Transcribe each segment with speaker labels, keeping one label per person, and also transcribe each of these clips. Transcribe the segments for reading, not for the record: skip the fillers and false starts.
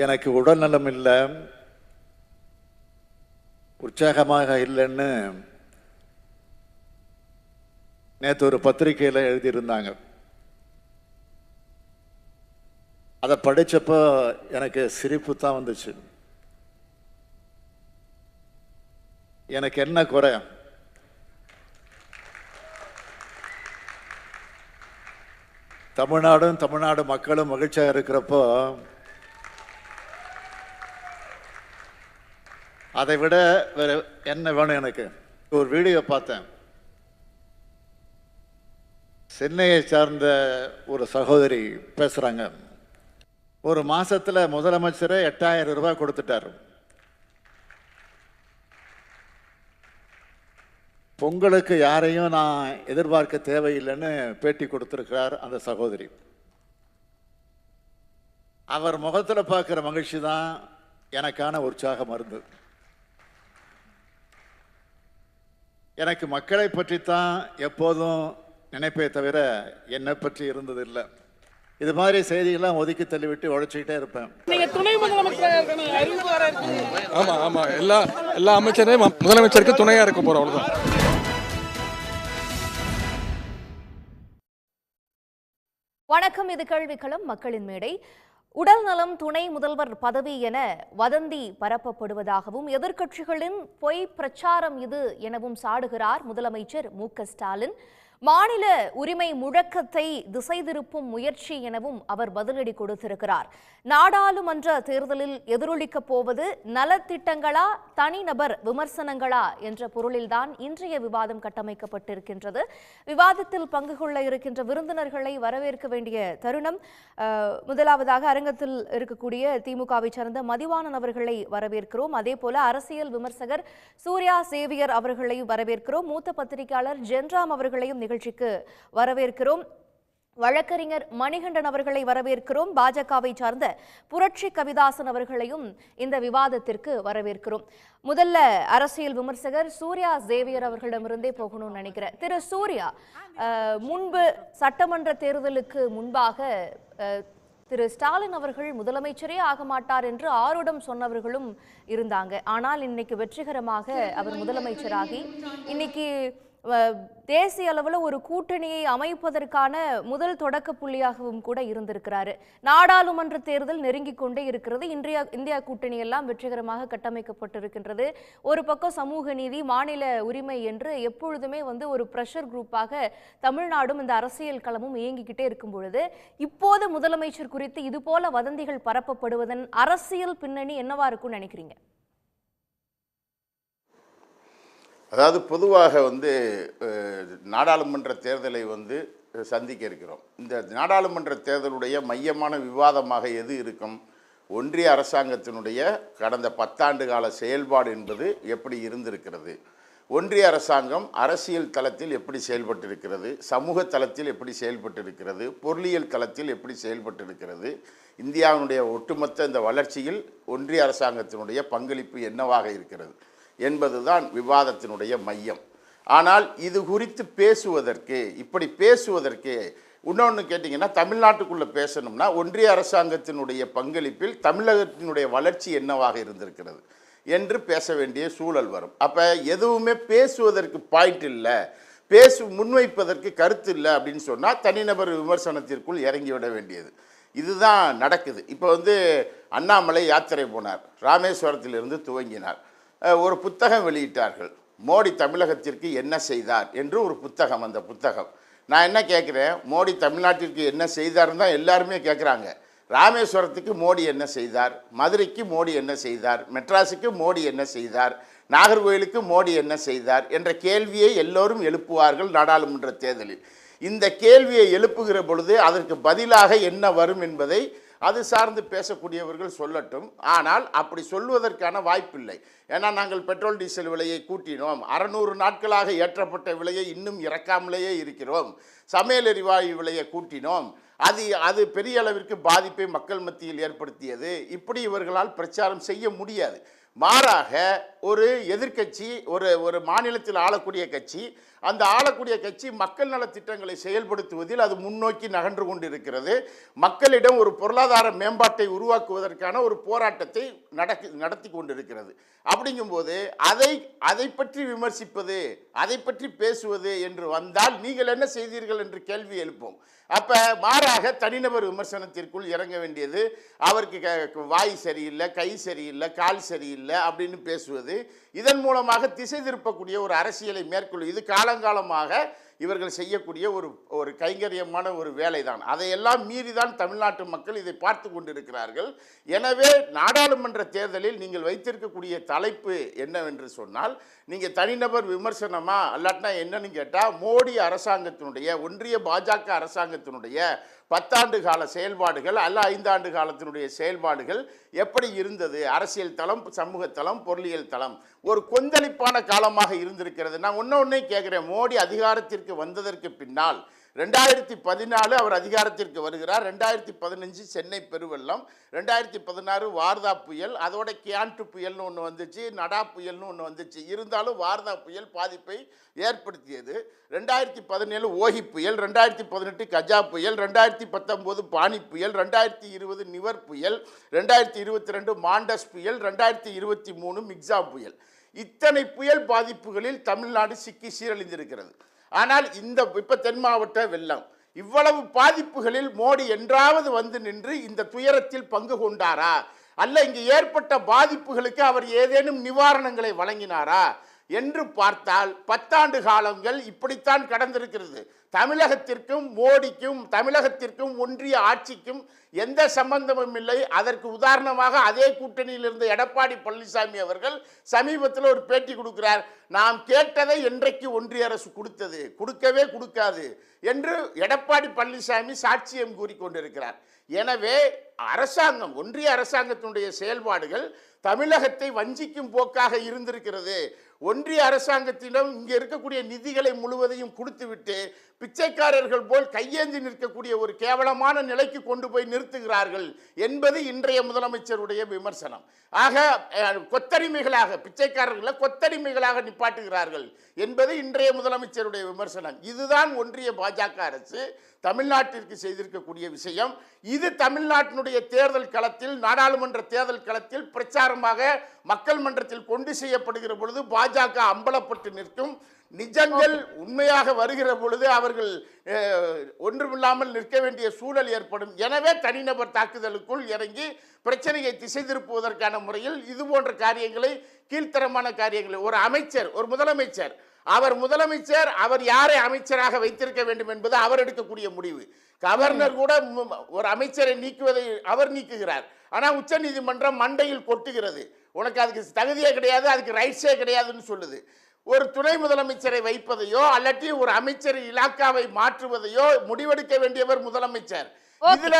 Speaker 1: எனக்கு உடல்நலம் இல்லை, உற்சாகமாக இல்லைன்னு நேற்று ஒரு பத்திரிகையில் எழுதியிருந்தாங்க. அதை படித்தப்போ எனக்கு சிரிப்பு தான் வந்துச்சு. எனக்கு என்ன குறை? தமிழ்நாடு மக்களும் மகிழ்ச்சியாக இருக்கிறப்போ அதை விட வேற என்ன வேணும்? எனக்கு ஒரு வீடியோ பார்த்தேன். சென்னையை சார்ந்த ஒரு சகோதரி பேசுகிறாங்க. ஒரு மாசத்துல முதலமைச்சரை 8000 ரூபாய் கொடுத்துட்டார். பொங்கலுக்கு யாரையும் நான் எதிர்பார்க்க தேவையில்லைன்னு பேட்டி கொடுத்திருக்கிறார் அந்த சகோதரி. அவர் முகத்தில் பார்க்குற மகிழ்ச்சி தான் எனக்கான உற்சாக மருந்து. எனக்கு மக்களை பற்றி தான் எப்போதும் நினைப்பே தவிர என்னை பற்றி இருந்ததில்லை. இது மாதிரி செய்திகள்லாம் ஒதுக்கி தள்ளிவிட்டு உழைச்சிக்கிட்டே இருப்பேன்.
Speaker 2: ஆமாம் எல்லா அமைச்சரையும் முதலமைச்சருக்கு துணையாக இருக்க போகிறோம், அவ்வளோதான்.
Speaker 3: வணக்கம், இது கேள்விக்களம், மக்களின் மேடை. உடல் நலம் துணை முதல்வர் பதவி என வதந்தி பரப்பப்படுவதாகவும் எதிர்க்கட்சிகளின் பொய் பிரச்சாரம் இது எனவும் சாடுகிறார் முதலமைச்சர் மு.க.ஸ்டாலின். மாநில உரிமை முழக்கத்தை திசை திருப்பும் முயற்சி எனவும் அவர் பதிலடி கொடுத்திருக்கிறார். நாடாளுமன்ற தேர்தலில் எதிரொலிக்கப் போவது நலத்திட்டங்களா தனிநபர் விமர்சனங்களா என்ற பொருளில்தான் இன்றைய விவாதம் கட்டமைக்கப்பட்டிருக்கின்றது. விவாதத்தில் பங்கு கொள்ள இருக்கின்ற விருந்தினர்களை வரவேற்க வேண்டிய தருணம். முதலாவதாக அரங்கத்தில் இருக்கக்கூடிய திமுகவை சார்ந்த மதிவாணன் அவர்களை வரவேற்கிறோம். அதே போல அரசியல் விமர்சகர் சூர்யா சேவியர் அவர்களை வரவேற்கிறோம். மூத்த பத்திரிகையாளர் ஜென்ராம் அவர்களையும் நிகழ்ச்சிக்கு வரவேற்கிறோம். வழக்கறிஞர் மணிகண்டன் அவர்களை வரவேற்கிறோம். பாஜகவை சார்ந்த புரட்சி கவிதாசன் அவர்களையும் இந்த விவாதத்திற்கு வரவேற்கிறோம். முதல்ல அரசியல் விமர்சகர் சூர்யா சேவியர் அவர்களிடமிருந்தே போகணும்னு நினைக்கிறேன். திரு சூர்யா, முன்பு சட்டமன்ற தேர்தலுக்கு முன்பாக திரு ஸ்டாலின் அவர்கள் முதலமைச்சரே ஆக மாட்டார் என்று ஆருடம் சொன்னவர்களும் இருந்தாங்க. ஆனால் இன்னைக்கு வெற்றிகரமாக அவர் முதலமைச்சராகி இன்னைக்கு தேசிய அளவில் ஒரு கூட்டணியை அமைப்பதற்கான முதல் தொடக்க புள்ளியாகவும் கூட இருந்திருக்கிறாரு. நாடாளுமன்ற தேர்தல் நெருங்கிக் கொண்டே இருக்கிறது. இந்தியா கூட்டணி எல்லாம் வெற்றிகரமாக கட்டமைக்கப்பட்டிருக்கின்றது. ஒரு பக்கம் சமூக நீதி, மாநில உரிமை என்று எப்பொழுதுமே ஒரு பிரஷர் குரூப்பாக தமிழ்நாடும் இந்த அரசியல் களமும் இயங்கிக்கிட்டே இருக்கும் பொழுது இப்போது முதலமைச்சர் குறித்து இது போல வதந்திகள் பரப்பப்படுவதன் அரசியல் பின்னணி என்னவா இருக்கும்னு நினைக்கிறீங்க?
Speaker 4: அதாவது பொதுவாக நாடாளுமன்ற தேர்தலை சந்திக்க இருக்கிறோம். இந்த நாடாளுமன்ற தேர்தலுடைய மையமான விவாதமாக எது இருக்கும்? ஒன்றிய அரசாங்கத்தினுடைய கடந்த 10 ஆண்டு கால செயல்பாடு என்பது எப்படி இருந்திருக்கிறது, ஒன்றிய அரசாங்கம் அரசியல் தளத்தில் எப்படி செயல்பட்டிருக்கிறது, சமூக தளத்தில் எப்படி செயல்பட்டிருக்கிறது, பொருளியல் தளத்தில் எப்படி செயல்பட்டிருக்கிறது, இந்தியாவினுடைய ஒட்டுமொத்த இந்த வளர்ச்சியில் ஒன்றிய அரசாங்கத்தினுடைய பங்களிப்பு என்னவாக இருக்கிறது என்பதுதான் விவாதத்தினுடைய மையம். ஆனால் இது குறித்து இப்படி பேசுவதற்கு இன்னொன்று கேட்டிங்கன்னா, தமிழ்நாட்டுக்குள்ளே பேசணும்னா ஒன்றிய அரசாங்கத்தினுடைய பங்களிப்பில் தமிழகத்தினுடைய வளர்ச்சி என்னவாக இருந்திருக்கிறது என்று பேச வேண்டிய சூழல் வரும். அப்போ எதுவுமே பேசுவதற்கு பாயிண்ட் இல்லை, முன்வைப்பதற்கு கருத்து இல்லை அப்படின்னு சொன்னால் தனிநபர் விமர்சனத்திற்குள் இறங்கிவிட வேண்டியது. இதுதான் நடக்குது. இப்போ அண்ணாமலை யாத்திரை போனார், ராமேஸ்வரத்திலிருந்து துவங்கினார். ஒரு புத்தகம் வெளியிட்டார்கள், மோடி தமிழகத்திற்கு என்ன செய்தார் என்று ஒரு புத்தகம். அந்த புத்தகம் நான் என்ன கேட்குறேன், மோடி தமிழ்நாட்டிற்கு என்ன செய்தார்னு தான் எல்லாருமே கேட்குறாங்க. ராமேஸ்வரத்துக்கு மோடி என்ன செய்தார், மதுரைக்கு மோடி என்ன செய்தார், மெட்ராஸுக்கு மோடி என்ன செய்தார், நாகர்கோயிலுக்கு மோடி என்ன செய்தார் என்ற கேள்வியை எல்லோரும் எழுப்புவார்கள் நாடாளுமன்ற தேர்தலில். இந்த கேள்வியை எழுப்புகிற பொழுது அதற்கு பதிலாக என்ன வரும் என்பதை அது சார்ந்து பேசக்கூடியவர்கள் சொல்லட்டும். ஆனால் அப்படி சொல்வதற்கான வாய்ப்பில்லை. ஏன்னா நாங்கள் பெட்ரோல் டீசல் விலையை கூட்டினோம், 600 நாட்களாக ஏற்றப்பட்ட விலையை இன்னும் இறக்காமலேயே இருக்கிறோம், சமையல் எரிவாயு விலையை கூட்டினோம், அது பெரிய அளவிற்கு பாதிப்பை மக்கள் மத்தியில் ஏற்படுத்தியது, இப்படி இவர்களால் பிரச்சாரம் செய்ய முடியாது. மாறாக ஒரு எதிர்க்கட்சி, ஒரு மாநிலத்தில் ஆளக்கூடிய கட்சி, அந்த ஆளக்கூடிய கட்சி மக்கள் நல திட்டங்களை செயல்படுத்துவதில் அது முன்னோக்கி நகன்று கொண்டிருக்கிறது. மக்களிடம் ஒரு பொருளாதார மேம்பாட்டை உருவாக்குவதற்கான ஒரு போராட்டத்தை நடத்தி கொண்டிருக்கிறது. அப்படிங்கும்போது அதை பற்றி விமர்சிப்பது, அதை பற்றி பேசுவது என்று வந்தால் நீங்கள் என்ன செய்தீர்கள் என்று கேள்வி எழுப்போம். அப்ப மாறாக தனிநபர் விமர்சனத்திற்குள் இறங்க வேண்டியது, அவருக்கு வாய் சரியில்லை, கை சரியில்லை, கால் சரியில்லை அப்படின்னு பேசுவது, இதன் மூலமாக திசை திருப்பக்கூடிய ஒரு அரசியலை மேற்கொள்ளும். இது காலங்காலமாக இவர்கள் செய்யக்கூடிய ஒரு கைங்கரியமான ஒரு வேலைதான். அதையெல்லாம் மீறிதான் தமிழ்நாட்டு மக்கள் இதை பார்த்து கொண்டிருக்கிறார்கள். எனவே நாடாளுமன்ற தேர்தலில் நீங்கள் வைத்திருக்கக்கூடிய தலைப்பு என்னவென்று சொன்னால், நீங்கள் தனிநபர் விமர்சனமா அல்லாட்டினா என்னன்னு கேட்டால், மோடி அரசாங்கத்தினுடைய, ஒன்றிய பாஜக அரசாங்கத்தினுடைய 10 ஆண்டு கால செயல்பாடுகள் அல்ல 5 ஆண்டு காலத்தினுடைய செயல்பாடுகள் எப்படி இருந்தது, அரசியல் தளம், சமூக தளம், பொருளியல் தளம், ஒரு கொந்தளிப்பான காலமாக இருந்திருக்கிறது. நான் ஒன்னே கேட்குறேன், மோடி அதிகாரத்திற்கு வந்ததற்கு பின்னால் 2014 அவர் அதிகாரத்திற்கு வருகிறார். 2015 சென்னை பெருவெள்ளம், 2016 வார்தா புயல், அதோட கியான்டு புயல்னு ஒன்று வந்துச்சு, நடா புயல்னு ஒன்று வந்துச்சு. இருந்தாலும் வார்தா புயல் பாதிப்பை ஏற்படுத்தியது. 2017 ஓகி புயல், 2018 கஜா புயல், 2019 பானி புயல், 2020 நிவர் புயல், 2022 மாண்டஸ் புயல், 2023 மிக்ஸா புயல். இத்தனை புயல் பாதிப்புகளில் தமிழ்நாடு சிக்கி சீரழிந்திருக்கிறது. ஆனால் இப்ப தென் மாவட்ட வெள்ளம், இவ்வளவு பாதிப்புகளில் மோடி என்றாவது வந்து நின்று இந்த துயரத்தில் பங்கு கொண்டாரா? அல்ல இங்கு ஏற்பட்ட பாதிப்புகளுக்கு அவர் ஏதேனும் நிவாரணங்களை வழங்கினாரா என்று பார்த்தால் 10 ஆண்டு காலங்கள் இப்படித்தான் கடந்திருக்கிறது. தமிழகத்திற்கும் மோடிக்கும், தமிழகத்திற்கும் ஒன்றிய ஆட்சிக்கும் எந்த சம்பந்தமும் இல்லை. அதற்கு உதாரணமாக அதே கூட்டணியில் இருந்த எடப்பாடி பழனிசாமி அவர்கள் சமீபத்தில் ஒரு பேட்டி கொடுக்கிறார். நாம் கேட்டதை என்றைக்கு ஒன்றிய அரசு கொடுத்தது, கொடுக்கவே கொடுக்காது என்று எடப்பாடி பழனிசாமி சாட்சியம் கூறிக்கொண்டிருக்கிறார். எனவே அரசாங்கம், ஒன்றிய அரசாங்கத்தினுடைய செயல்பாடுகள் தமிழகத்தை வஞ்சிக்கும் போக்காக இருந்திருக்கிறது. ஒன்றிய அரசாங்கத்திடம் இங்கே இருக்கக்கூடிய நிதிகளை முழுவதையும் கொடுத்துவிட்டு பிச்சைக்காரர்கள் போல் கையேந்தி நிற்கக்கூடிய ஒரு கேவலமான நிலைக்கு கொண்டு போய் நிறுத்துகிறார்கள் என்பது இன்றைய முதலமைச்சருடைய விமர்சனம். ஆக கொத்தடிமைகளாக, பிச்சைக்காரர்களை கொத்தடிமைகளாக நிப்பாட்டுகிறார்கள் என்பது இன்றைய முதலமைச்சருடைய விமர்சனம். இதுதான் ஒன்றிய பாஜக அரசு தமிழ்நாட்டிற்கு செய்திருக்கக்கூடிய விஷயம். இது தமிழ்நாட்டினுடைய தேர்தல் களத்தில், நாடாளுமன்ற தேர்தல் களத்தில் பிரச்சாரமாக மக்கள் மன்றத்தில் கொண்டு செய்யப்படுகிற பொழுது பாஜக அம்பலப்பட்டு நிற்கும். நிஜங்கள் உண்மையாக வருகிற பொழுது அவர்கள் ஒன்றுமில்லாமல் நிற்க வேண்டிய சூழல் ஏற்படும். எனவே தனிநபர் தாக்குதலுக்குள் இறங்கி பிரச்சனையை திசை திருப்புவதற்கான முறையில் இது போன்ற காரியங்களை, கீழ்த்தரமான காரியங்களை, ஒரு அமைச்சர், ஒரு முதலமைச்சர், அவர் யாரை அமைச்சராக வைத்திருக்க வேண்டும் என்பது அவர் எடுக்கக்கூடிய முடிவு. கவர்னர் கூட ஒரு அமைச்சரை நீக்குவதை அவர் நீக்குகிறார். ஆனால் உச்ச நீதிமன்றம் மண்டையில் கொட்டுகிறது, உனக்கு அதுக்கு தகுதியே கிடையாது, அதுக்கு ரைட்ஸே கிடையாதுன்னு சொல்லுது. ஒரு துணை முதலமைச்சரை வைப்பதையோ அல்லது ஒரு அமைச்சர் இலாக்காவை மாற்றுவதையோ முடிவெடுக்க வேண்டியவர் முதலமைச்சர். இதுல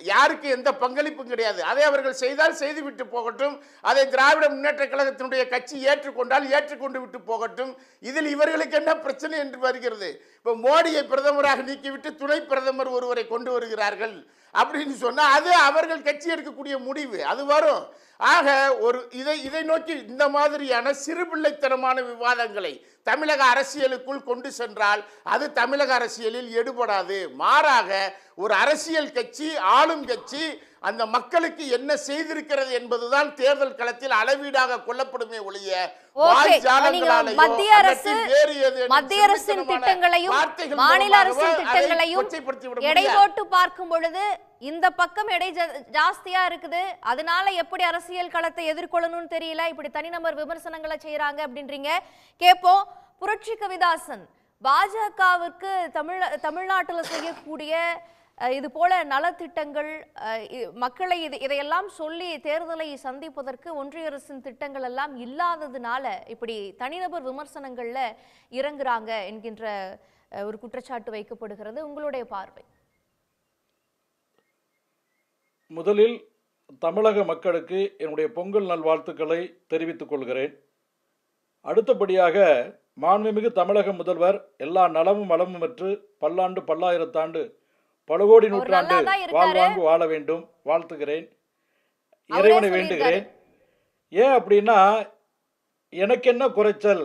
Speaker 4: யாருக்கு எந்த பங்களிப்பும் கிடையாது. அதை அவர்கள் செய்தால் செய்துவிட்டு போகட்டும். அதை திராவிட முன்னேற்ற கழகத்தினுடைய கட்சி ஏற்றுக்கொண்டால் ஏற்றுக்கொண்டு விட்டு போகட்டும். இதில் இவர்களுக்கு என்ன பிரச்சனை என்று வருகிறது. இப்போ மோடியை பிரதமராக நீக்கிவிட்டு துணை பிரதமர் ஒருவரை கொண்டு வருகிறார்கள் அப்படின்னு சொன்னா அது அவர்கள் கட்சி எடுக்கக்கூடிய முடிவு, அது வரும். ஆக இதை நோக்கி இந்த மாதிரியான சிறுபிள்ளைத்தனமான விவாதங்களை தமிழக அரசியலுக்குள் கொண்டு சென்றால் அது தமிழக அரசியலில் எடுபடாது. மாறாக ஒரு அரசியல் கட்சி, ஆளும் கட்சி அந்த மக்களுக்கு என்ன செய்திருக்கிறது என்பதுதான் தேர்தல் களத்தில் அளவீடாக கொள்ளப்படுமே ஒழிய
Speaker 3: மத்திய அரசின் திட்டங்களையும் மாநில அரசின் திட்டங்களையும் எடை போட்டு பார்க்கும் பொழுது இந்த பக்கம் எடை ஜாஸ்தியா இருக்குது, அதனால எப்படி அரசியல் களத்தை எதிர்கொள்ளணும்னு தெரியல, இப்படி தனிநபர் விமர்சனங்களை செய்யறாங்க அப்படின்றீங்க. கேப்போம் புரட்சி கவிதாசன், பாஜகவிற்கு தமிழ்நாட்டில் செய்யக்கூடிய இது போல நலத்திட்டங்கள், மக்களை இதையெல்லாம் சொல்லி தேர்தலை சந்திப்பதற்கு ஒன்றிய அரசின் திட்டங்கள் எல்லாம் இல்லாததுனால இப்படி தனிநபர் விமர்சனங்கள்ல இறங்குறாங்க என்கின்ற ஒரு குற்றச்சாட்டு வைக்கப்படுகிறது. உங்களுடைய பார்வை?
Speaker 5: முதலில் தமிழக மக்களுக்கு என்னுடைய பொங்கல் நல்வாழ்த்துக்களை தெரிவித்துக் கொள்கிறேன். அடுத்தபடியாக மாண்புமிகு தமிழக முதல்வர் எல்லா நலமும் வளமும் பெற்று பல்லாண்டு பல்லாயிரத்தாண்டு பல கோடி நூற்றாண்டு வாழ்வாங்கு வாழ வேண்டும் வாழ்த்துகிறேன், இறைவனை வேண்டுகிறேன். ஏன் அப்படின்னா, எனக்கு என்ன குறைச்சல்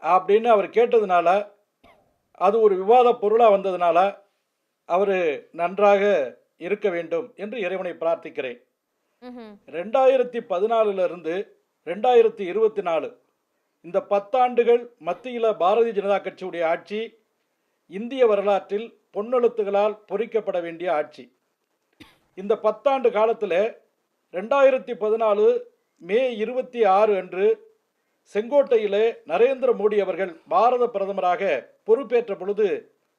Speaker 5: அப்படின்னு அவர் கேட்டதுனால, அது ஒரு விவாத பொருளாக வந்ததுனால அவர் நன்றாக இருக்க வேண்டும் என்று இறைவனை பிரார்த்திக்கிறேன்.
Speaker 3: ம்ஹும்.
Speaker 5: 2014 2024 இந்த 10 ஆண்டுகள் மத்தியில் பாரதிய ஜனதா கட்சியுடைய ஆட்சி இந்திய வரலாற்றில் பொன்னெழுத்துகளால் பொறிக்கப்பட வேண்டிய ஆட்சி. இந்த 10 ஆண்டு காலத்தில் 2014 மே 26 அன்று செங்கோட்டையிலே நரேந்திர மோடி அவர்கள் பாரத பிரதமராக பொறுப்பேற்ற பொழுது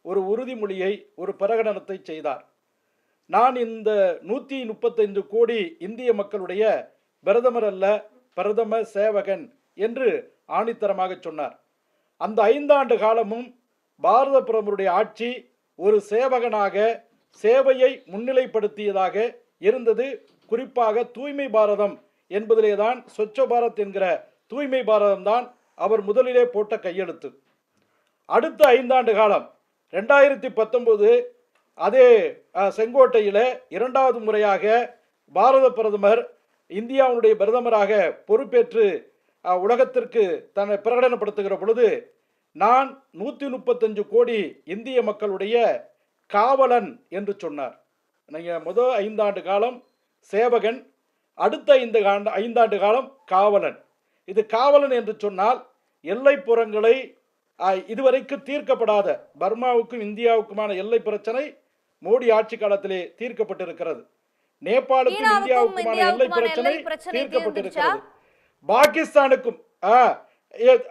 Speaker 5: ஒரு உறுதிமொழியை, ஒரு பிரகடனத்தை செய்தார். நான் இந்த 135 கோடி இந்திய மக்களுடைய பிரதமர் அல்ல, பிரதம சேவகன் என்று ஆணித்தரமாக சொன்னார். அந்த 5 ஆண்டு காலமும் பாரத பிரதமருடைய ஆட்சி ஒரு சேவகனாக சேவையை முன்னிலைப்படுத்தியதாக இருந்தது. குறிப்பாக தூய்மை பாரதம் என்பதிலே தான், ஸ்வச்ச பாரத் என்கிற தூய்மை பாரதம் தான் அவர் முதலிலே போட்ட கையெழுத்து. அடுத்த 5 ஆண்டு காலம் 2019 அதே செங்கோட்டையில் 2வது முறையாக பாரத பிரதமர் இந்தியாவுடைய பிரதமராக பொறுப்பேற்று உலகத்திற்கு தன்னை பிரகடனப்படுத்துகிற பொழுது, நான் 135 கோடி இந்திய மக்களுடைய காவலன் என்று சொன்னார். நீங்கள் முதல் 5 ஆண்டு காலம் சேவகன், அடுத்த 5 ஆண்டு காலம் காவலன். இது காவலன் என்று சொன்னால் எல்லைப்புறங்களை இதுவரைக்கு தீர்க்கப்படாத பர்மாவுக்கும் இந்தியாவுக்குமான எல்லை பிரச்சனை மோடி ஆட்சி காலத்திலே தீர்க்கப்பட்டிருக்கிறது. நேபாளுக்கும் இந்தியாவுக்குமான எல்லை பிரச்சனை தீர்க்கப்பட்டிருக்கிறது. பாகிஸ்தானுக்கும்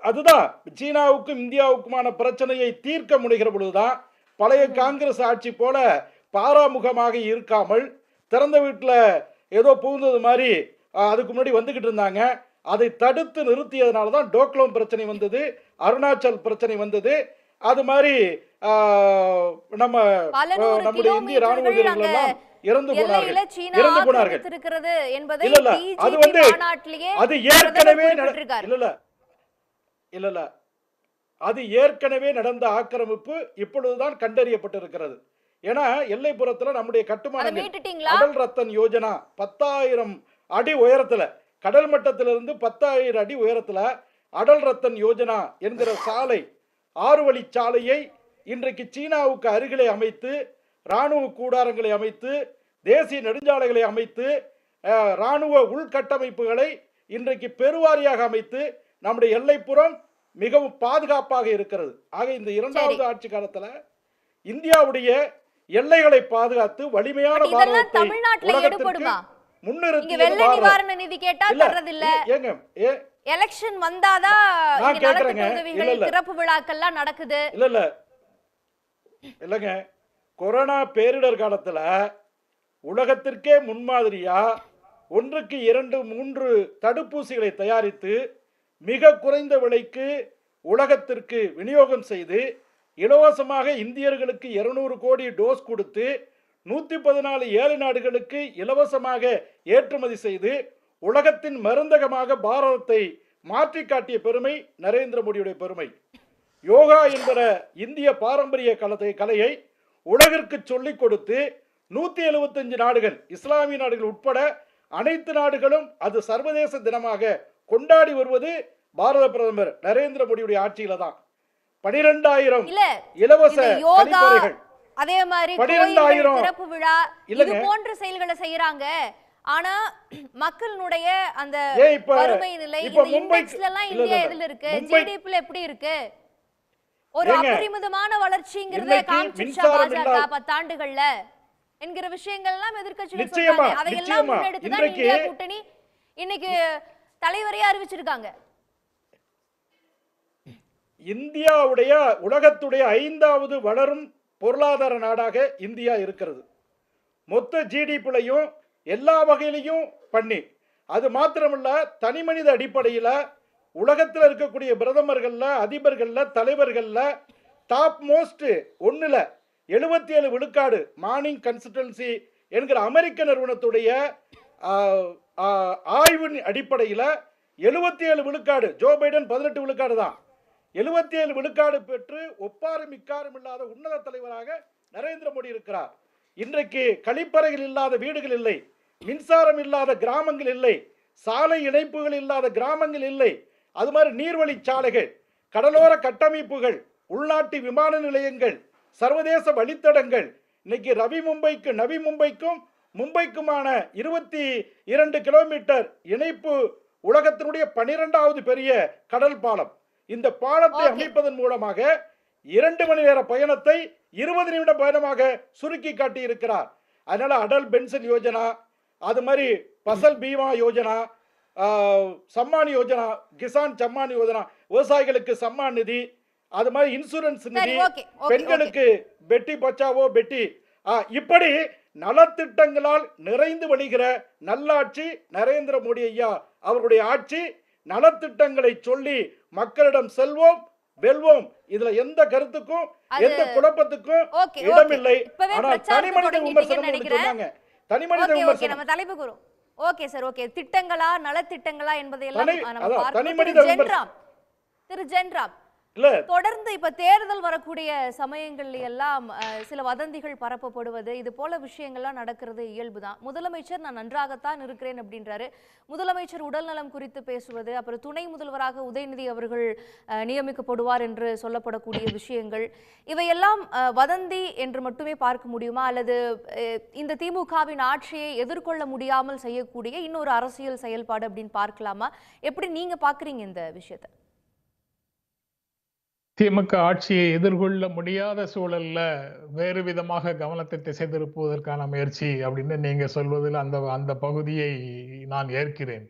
Speaker 5: அதுதான், சீனாவுக்கும் இந்தியாவுக்குமான பிரச்சனையை தீர்க்க முனைகிற பொழுதுதான் பழைய காங்கிரஸ் ஆட்சி போல பாராமுகமாக இருக்காமல் திறந்த வீட்டில் ஏதோ புகுந்தது மாதிரி அதுக்கு முன்னாடி வந்துகிட்டு இருந்தாங்க. அதை தடுத்து நிறுத்தியதுனால தான் டோக்லாம் பிரச்சனை வந்தது, அருணாச்சல் பிரச்சனை வந்தது. அது மாதிரி நம்முடைய இந்திய ராணுவ வீரர்கள் எல்லாம் இறந்து போனார்கள். அது வந்து அது ஏற்கனவே இல்ல அது ஏற்கனவே நடந்த ஆக்கிரமிப்பு இப்பொழுதுதான் கண்டறியப்பட்டிருக்கிறது. ஏன்னா எல்லைப்புறத்தில் நம்முடைய கட்டுமானங்கள் அடல் ரத்தன் யோஜனா 10,000 அடி உயரத்துல, கடல் மட்டத்திலிருந்து 10,000 அடி உயரத்துல அடல் ரத்தன் யோஜனா என்கிற சாலை, 6 வழி சாலையை இன்றைக்கு சீனாவுக்கு அருகிலே அமைத்து, இராணுவ கூடாரங்களை அமைத்து, தேசிய நெடுஞ்சாலைகளை அமைத்து, இராணுவ உள்கட்டமைப்புகளை இன்றைக்கு பெருவாரியாக அமைத்து நம்முடைய எல்லைப்புறம் மிகவும் பாதுகாப்பாக இருக்கிறது. ஆக இந்த 2வது ஆட்சி காலத்துல இந்தியாவுடைய எல்லைகளை பாதுகாத்து வலிமையான பாரதத்தை உலகத்திற்கு முன்னிறுத்தி
Speaker 3: நிவாரண நிதி கேட்டா தரதில்ல. எலெக்ஷன் வந்தாதான் திறப்பு விழாக்கள்லாம் நடக்குது.
Speaker 5: இல்லங்க, கொரோனா பேரிடர் காலத்துல உலகத்திற்கே முன்மாதிரியா 1க்கு 2, 3 தடுப்பூசிகளை தயாரித்து மிக குறைந்த விலைக்கு உலகத்திற்கு விநியோகம் செய்து, இலவசமாக இந்தியர்களுக்கு 200 கோடி டோஸ் கொடுத்து, 114 ஏழை நாடுகளுக்கு இலவசமாக ஏற்றுமதி செய்து, உலகத்தின் மருந்தகமாக பாரதத்தை மாற்றி காட்டிய பெருமை நரேந்திர மோடியுடைய பெருமை. யோகா என்கிற இந்திய பாரம்பரிய கலையை உலகிற்கு சொல்லிக் கொடுத்து 175 நாடுகள், இஸ்லாமிய நாடுகள் உட்பட அனைத்து நாடுகளும் அது சர்வதேச தினமாக கொண்டாடி வருவது பாரத பிரதமர் நரேந்திர மோடியுடைய ஆட்சியில தான். 12,000 இலவச கழிப்பறைகள்,
Speaker 3: அதே மாதிரி 12,000 திறப்பு விழா, இது போன்ற செயல்களை செய்யறாங்க. ஆனா மக்களுடைய அந்த வறுமை நிலை, இந்த இண்டெக்ஸ்ல எல்லாம் இந்தியா எதுல இருக்கு, ஜிடிபில எப்படி இருக்கு? ஒரு அபரிமிதமான வளர்ச்சிங்கிறத காமிச்சிச்சா பாஜக 10 ஆண்டுகள்ல என்கிற விஷயங்கள் எல்லாம் எதிர்க்கட்சிகள் சொல்றாங்க. அதையெல்லாம் முன்னெடுத்து தான் இந்தியா கூட்டணி இன்னைக்கு தலைவரையே அறிவிச்சிருக்காங்க.
Speaker 5: இந்தியாவுடைய உலகத்துடைய 5வது வளரும் பொருளாதார நாடாக இந்தியா இருக்கிறது. மொத்த ஜிடிபிலையும் எல்லா வகையிலையும் பண்ணி, அது மாத்திரமல்ல தனி மனித அடிப்படையில் உலகத்தில் இருக்கக்கூடிய பிரதமர்கள்ல, அதிபர்கள்ல, தலைவர்கள்ல டாப் மோஸ்ட் 1ல் 77 விழுக்காடு மார்னிங் கன்சல்டன்சி என்கிற அமெரிக்க நிறுவனத்துடைய ஆய்வின் அடிப்படையில் 77 விழுக்காடு, ஜோ பைடன் 18 விழுக்காடு தான், 77 விழுக்காடு பெற்று ஒப்பாரும் மிக்காரும் இல்லாத உன்னத தலைவராக நரேந்திர மோடி இருக்கிறார். இன்றைக்கு கழிப்பறைகள் இல்லாத வீடுகள் இல்லை, மின்சாரம் இல்லாத கிராமங்கள் இல்லை, சாலை இணைப்புகள் இல்லாத கிராமங்கள் இல்லை. அது மாதிரி நீர்வழிச்சாலைகள், கடலோர கட்டமைப்புகள், உள்நாட்டு விமான நிலையங்கள், சர்வதேச வழித்தடங்கள். இன்னைக்கு நவி மும்பைக்கும் மும்பைக்குமான 22 கிலோமீட்டர் இணைப்பு உலகத்தினுடைய 12வது பெரிய கடல் பாலம். இந்த பாலத்தை அமைப்பதன் மூலமாக 2 மணி நேர பயணத்தை 20 நிமிட பயணமாக சுருக்கி காட்டி இருக்கிறார். அதனால அடல் பென்ஷன் யோஜனா, அது மாதிரி பசல் பீமா யோஜனா, சம்மான் யோஜனா, கிசான் சம்மான் யோஜனா, விவசாயிகளுக்கு சம்மான் நிதி, அது மாதிரி இன்சூரன்ஸ் நிதி, பெண்களுக்கு பெட்டி பச்சாவோ பெட்டி, இப்படி நலத்திட்டங்களால் நிறைந்து வழிகிற நல்லாட்சி நரேந்திர மோடி ஐயா அவருடைய ஆட்சி. நலத்திட்டங்களை சொல்லி மக்களிடம் செல்வோம் வெல்வோம். இதுல எந்த கருத்துக்கும் எந்த குழப்பத்துக்கும் இடமில்லை. ஆனால் தனிமனித விமர்சனம் சொன்னாங்க. தனிமனித விமர்சனம்
Speaker 3: நம்ம தலைப்பு கூறும். Okay sir, okay. திட்டங்களா நலத்திட்டங்களா என்பதையெல்லாம் திரு ஜென்ராம் தொடர்ந்து இப்ப தேர்தல் வரக்கூடிய சமயங்கள்ல எல்லாம் சில வதந்திகள் பரப்பப்படுவது, இது போல விஷயங்கள்லாம் நடக்கிறது இயல்புதான். முதலமைச்சர் நான் நன்றாகத்தான் இருக்கிறேன் அப்படின்றாரு. முதலமைச்சர் உடல்நலம் குறித்து பேசுவது, அப்புறம் துணை முதல்வராக உதயநிதி அவர்கள் நியமிக்கப்படுவார் என்று சொல்லப்படக்கூடிய விஷயங்கள், இவையெல்லாம் வதந்தி என்று மட்டுமே பார்க்க முடியுமா, அல்லது இந்த திமுகவின் ஆட்சியை எதிர்கொள்ள முடியாமல் செய்யக்கூடிய இன்னொரு அரசியல் செயல்பாடு அப்படின்னு பார்க்கலாமா? எப்படி நீங்க பாக்குறீங்க இந்த விஷயத்தை?
Speaker 6: திமுக ஆட்சியை எதிர்கொள்ள முடியாத சூழல்ல வேறு விதமாக கவனத்தை திசை திருப்புவதற்கான முயற்சி அப்படின்னு நீங்க சொல்வதில் அந்த பகுதியை நான் ஏற்கிறேன்.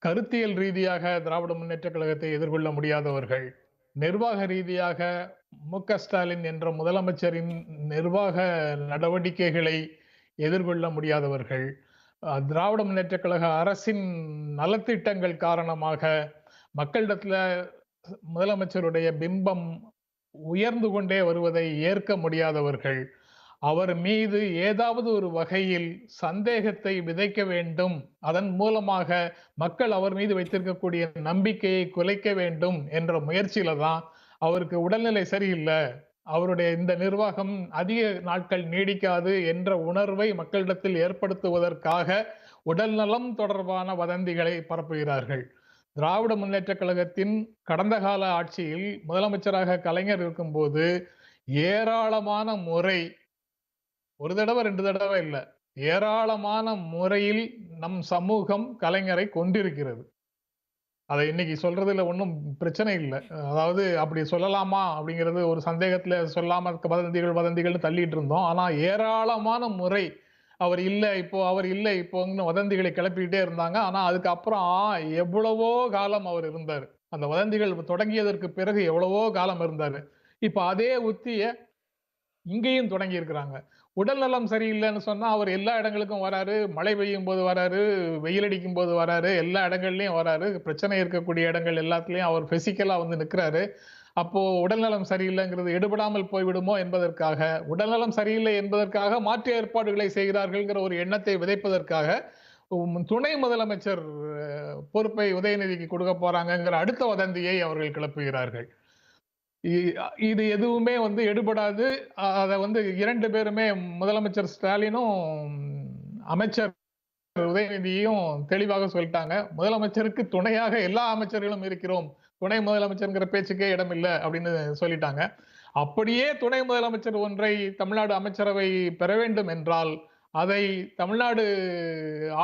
Speaker 6: கருத்தியல் ரீதியாக திராவிட முன்னேற்ற கழகத்தை எதிர்கொள்ள முடியாதவர்கள், நிர்வாக ரீதியாக மு.க. ஸ்டாலின் என்ற முதலமைச்சரின் நிர்வாக நடவடிக்கைகளை எதிர்கொள்ள முடியாதவர்கள், திராவிட முன்னேற்ற கழக அரசின் நலத்திட்டங்கள் காரணமாக மக்களிடத்துல முதலமைச்சருடைய பிம்பம் உயர்ந்து கொண்டே வருவதை ஏற்க முடியாதவர்கள், அவர் மீது ஏதாவது ஒரு வகையில் சந்தேகத்தை விதைக்க வேண்டும், அதன் மூலமாக மக்கள் அவர் மீது வைத்திருக்கக்கூடிய நம்பிக்கையை குலைக்க வேண்டும் என்ற முயற்சியில தான் அவருக்கு உடல்நிலை சரியில்லை, அவருடைய இந்த நிர்வாகம் அதிக நாட்கள் நீடிக்காது என்ற உணர்வை மக்களிடத்தில் ஏற்படுத்துவதற்காக உடல்நலம் தொடர்பான வதந்திகளை பரப்புகிறார்கள். திராவிட முன்னேற்ற கழகத்தின் கடந்த கால ஆட்சியில் முதலமைச்சராக கலைஞர் இருக்கும்போது ஏராளமான முறை, ஒரு தடவை 2 தடவை இல்லை, ஏராளமான முறையில் நம் சமூகம் கலைஞரை கொண்டிருக்கிறது. அதை இன்னைக்கு சொல்றதுல ஒன்றும் பிரச்சனை இல்லை. அதாவது அப்படி சொல்லலாமா அப்படிங்கிறது ஒரு சந்தேகத்துல சொல்லாம வதந்திகள் தள்ளிட்டு இருந்தோம். ஆனா ஏராளமான முறை அவர் இல்லை இப்போன்னு வதந்திகளை கிளப்பிக்கிட்டே இருந்தாங்க. ஆனா அதுக்கப்புறம் எவ்வளவோ காலம் அவர் இருந்தார். அந்த வதந்திகள் தொடங்கியதற்கு பிறகு எவ்வளவோ காலம் இருந்தாரு. இப்ப அதே உத்திய இங்கேயும் தொடங்கி இருக்கிறாங்க. உடல் நலம் சரியில்லைன்னு சொன்னா அவர் எல்லா இடங்களுக்கும் வராரு, மழை பெய்யும் போது வராரு, வெயில் அடிக்கும் போது வராரு, எல்லா இடங்கள்லயும் வராரு. பிரச்சனை இருக்கக்கூடிய இடங்கள் எல்லாத்துலயும் அவர் பிசிக்கலா வந்து நிற்கிறாரு. அப்போ உடல்நலம் சரியில்லைங்கிறது எடுபடாமல் போய்விடுமோ என்பதற்காக, உடல்நலம் சரியில்லை என்பதற்காக மாற்று ஏற்பாடுகளை செய்கிறார்கள்ங்கிற ஒரு எண்ணத்தை விதைப்பதற்காக துணை முதலமைச்சர் பொறுப்பை உதயநிதிக்கு கொடுக்க போறாங்கிற அடுத்த வதந்தியை அவர்கள் கிளப்புகிறார்கள். இது எதுவுமே வந்து எடுபடாது. அதை வந்து 2 பேருமே, முதலமைச்சர் ஸ்டாலினும் அமைச்சர் உதயநிதியும் தெளிவாக சொல்லிட்டாங்க. முதலமைச்சருக்கு துணையாக எல்லா அமைச்சர்களும் இருக்கிறோம், துணை முதலமைச்சர்ங்கிற பேச்சுக்கே இடம் இல்லை அப்படின்னு சொல்லிட்டாங்க. அப்படியே துணை முதலமைச்சர் ஒன்றை தமிழ்நாடு அமைச்சரவை பெற வேண்டும் என்றால் அதை தமிழ்நாடு